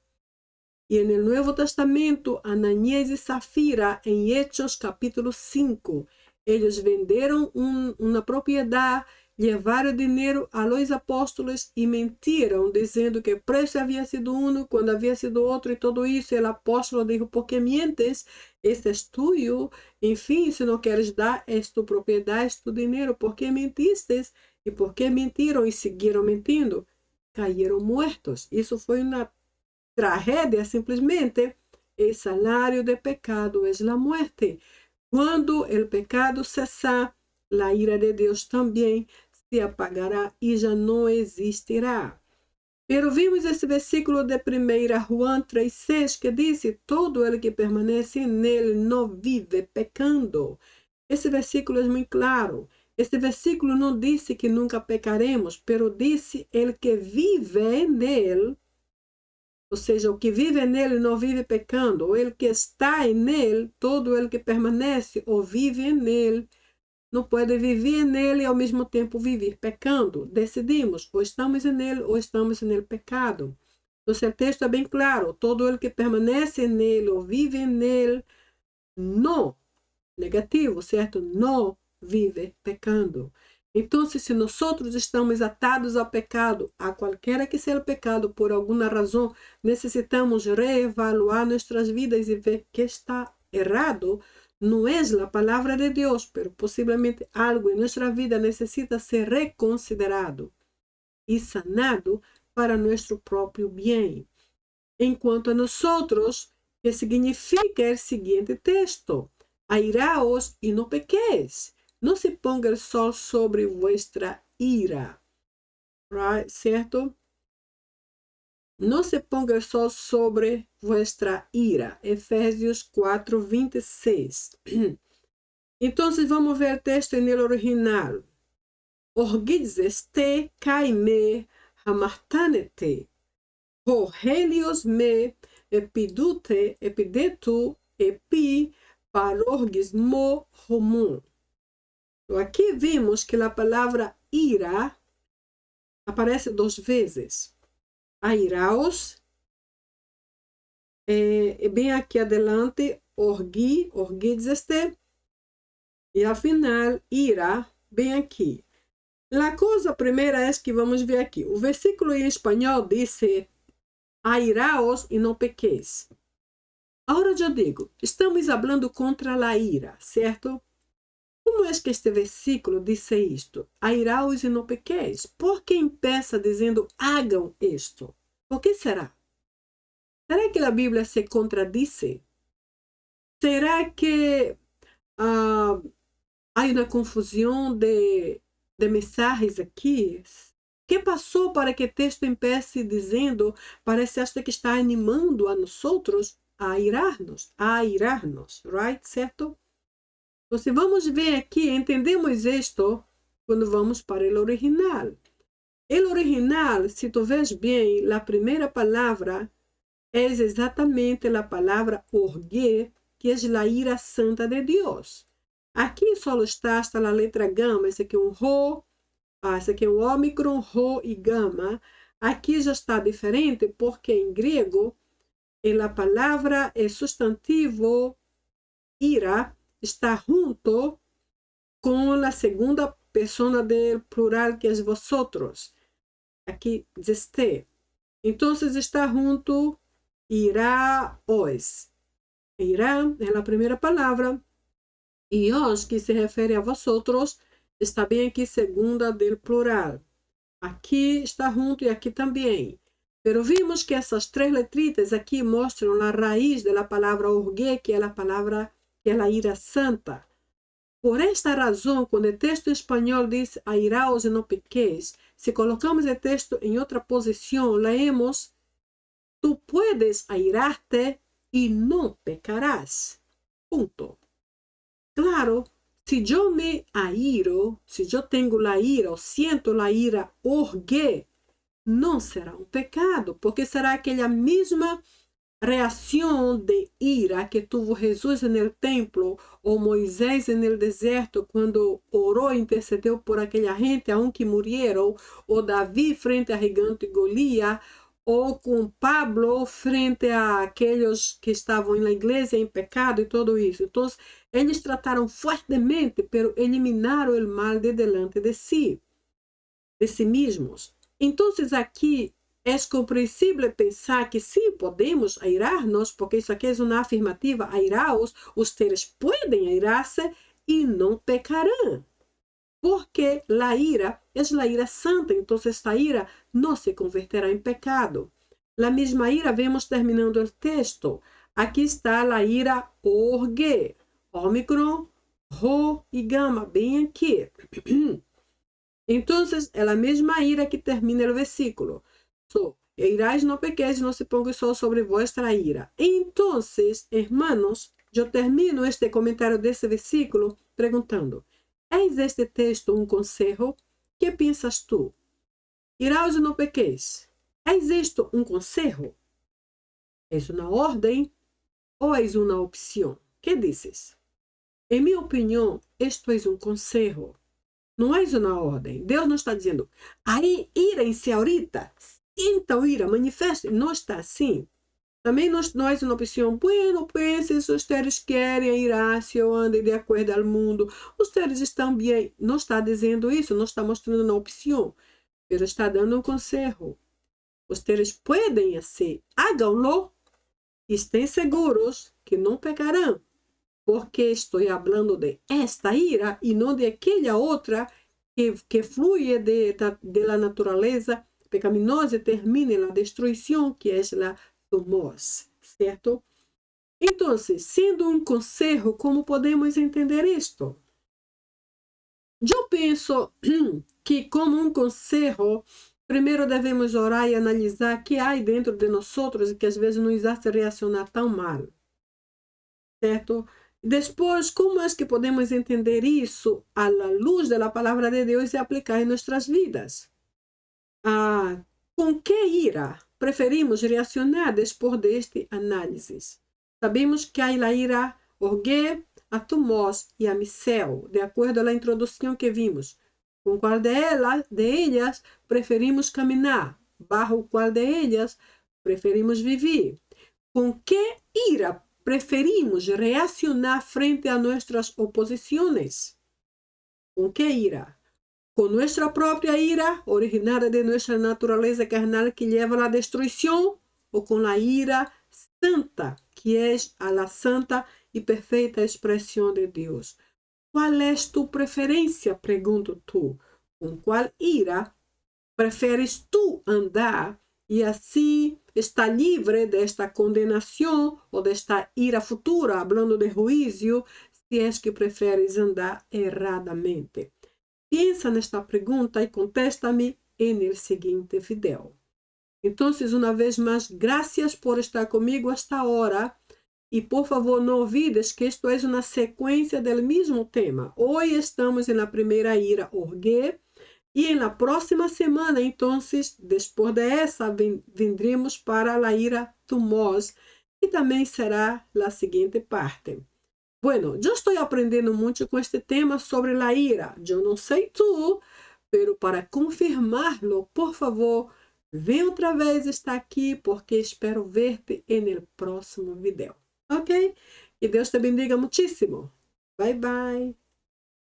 E no Novo Testamento, Ananias e Safira, em Hechos capítulo 5, eles venderam uma propriedade, levaram dinheiro a los apóstolos e mentiram, dizendo que o preço havia sido um, quando havia sido outro, e tudo isso. E o apóstolo disse: por que mientes? Este é tuyo. Enfim, se não queres dar, é tu propriedade, é tu dinheiro. Por que mentistes? E por que mentiram e seguiram mentindo? Caíram mortos. Isso foi uma tragédia, simplesmente. O salário do pecado é a muerte. Quando o pecado cessar, a ira de Deus também se apagará e já não existirá. Pero vimos esse versículo de 1 Juan 3:6 que diz: todo el que permanece nele não vive pecando. Esse versículo é muito claro. Este versículo não disse que nunca pecaremos, pero disse: el que vive nele Ou seja, o que vive nele não vive pecando. Ou ele que está nele, todo ele que permanece ou vive nele, não pode viver nele e ao mesmo tempo viver pecando. Decidimos, ou estamos nele ou estamos nele pecado. Então, o texto é bem claro. Todo ele que permanece nele ou vive nele, não, negativo, certo? Não vive pecando. Então, se nós estamos atados ao pecado, a qualquer que seja o pecado, por alguma razão, necessitamos reevaluar nossas vidas e ver que está errado. Não é a palavra de Deus, mas possivelmente algo em nossa vida necessita ser reconsiderado e sanado para nosso próprio bem. Enquanto a nós, que significa o seguinte texto: airaos e não pequeis. Não se ponga o sol sobre vuestra ira. Right? Certo? Não se ponga o sol sobre vuestra ira. Efésios 4, 26. Então, vamos ver o texto em original. Orgizeste caime hamartanete. Ho helios me epidetu epi parorgismo homum. Então, aqui vimos que a palavra ira aparece 2 vezes. Airaos, bem aqui adelante, orgizeste, e ao final, ira, bem aqui. A coisa primeira é que vamos ver aqui. O versículo em espanhol diz airaos e não pequeis. Agora eu digo, estamos falando contra a ira, certo? Como é que este versículo diz isto? Airaos e não pequeis. Por que empieza dizendo hagam isto? Por que será? Será que a Bíblia se contradice? Será que há uma confusão de mensagens aqui? O que passou para que o texto empiece dizendo, parece hasta que está animando a nós a irar-nos, right? Certo? Então, vamos ver aqui, entendemos isto quando vamos para o original. O original, se tu vês bem, a primeira palavra é exatamente a palavra orgue, que é a ira santa de Deus. Aqui só está hasta a letra gama, esse aqui é um ro, esse aqui é um ômicron, ro e gama. Aqui já está diferente, porque em grego, a palavra é substantivo ira, está junto com a segunda pessoa do plural, que é vosotros. Aqui, este. Então, está junto iraos. Irá é a primeira palavra. E os, que se refere a vosotros, está bem aqui segunda do plural. Aqui está junto e aqui também. Pero vimos que essas 3 letritas aqui mostram a raiz da palavra orgue, que é a palavra, que é a ira santa. Por esta razão, quando o texto espanhol diz airaos e não pequeis, se colocamos o texto em outra posição, leemos: tu puedes airarte e não pecarás. Ponto. Claro, se eu me airo, se eu tenho a ira, ou siento a ira orgue, não será um pecado, porque será aquela mesma reação de ira que tuvo Jesus no templo, ou Moisés no deserto, quando orou e intercedeu por aquela gente, aunque morreram, ou Davi frente a gigante Golias, ou com Pablo frente a aqueles que estavam na igreja em pecado e tudo isso. Então, eles trataram fortemente, pero eliminaram o mal de delante de si mesmos. Então, aqui é compreensível pensar que sim, podemos airar-nos, porque isso aqui é uma afirmativa, airaos, ustedes podem airar-se e não pecarão. Porque a ira é a ira santa, então esta ira não se converterá em pecado. A mesma ira, vemos terminando o texto. Aqui está a ira orgue, ômicron, ro e gama, bem aqui. Então, é a mesma ira que termina o versículo. Irás no pequeis, não se ponga sol sobre vuestra ira. Então, hermanos, eu termino este comentário desse versículo perguntando: ¿es este texto um conselho? Que pensas tu? Irás e não pequeis. ¿Es isto um conselho? ¿Es una orden o es una opción? ¿Qué dices? En mi opinión, esto es un consejo. Não é uma ordem. Deus não está dizendo, aí irem-se ahorita, sintam ira, manifestem. Não está assim. Também não é uma opção, bueno, pues, se vocês querem ir-se ou andem de acordo ao mundo, vocês estão bem. Não está dizendo isso, não está mostrando uma opção, mas está dando um conselho. Vocês podem fazer, háganlo, e estén seguros que não pecarão, porque estou falando de esta ira e não de aquela outra que flui de la natureza pecaminosa e termina na destruição, que é a tomos, certo? Então, sendo um conselho, como podemos entender isto? Eu penso que, como um conselho, primeiro devemos orar e analisar o que há dentro de nós e que às vezes nos hace reaccionar tão mal, certo? Depois, como é que podemos entender isso à luz da palavra de Deus e aplicar em nossas vidas? Com que ira preferimos reaccionar depois deste análise? Sabemos que há a ira orgue, a tumos e a micel, de acordo à introdução que vimos. Com qual de ellas preferimos caminhar? Bajo qual de ellas preferimos viver? Com que ira preferimos reaccionar frente a nossas oposições? Com que ira? Com nossa própria ira, originada de nossa natureza carnal que leva à destruição, ou com a ira santa, que é a santa e perfeita expressão de Deus? Qual é tu preferência? Pergunto tu. Com qual ira preferes tu andar e assim está livre desta condenação ou desta ira futura, falando de juízo, se és que preferes andar erradamente? Pensa nesta pergunta e contesta-me no seguinte vídeo. Então, uma vez mais, graças por estar comigo esta hora. E, por favor, não olvides que isto é uma sequência do mesmo tema. Hoje estamos na primeira ira orgue. E na próxima semana, então, depois dessa, vendremos para a ira tumos, que também será a seguinte parte. Bueno, eu estou aprendendo muito com este tema sobre a ira. Eu não sei tu, pero para confirmá-lo, por favor, vem outra vez estar aqui, porque espero ver-te no próximo vídeo. Ok? Que Deus te bendiga muitíssimo. Bye, bye.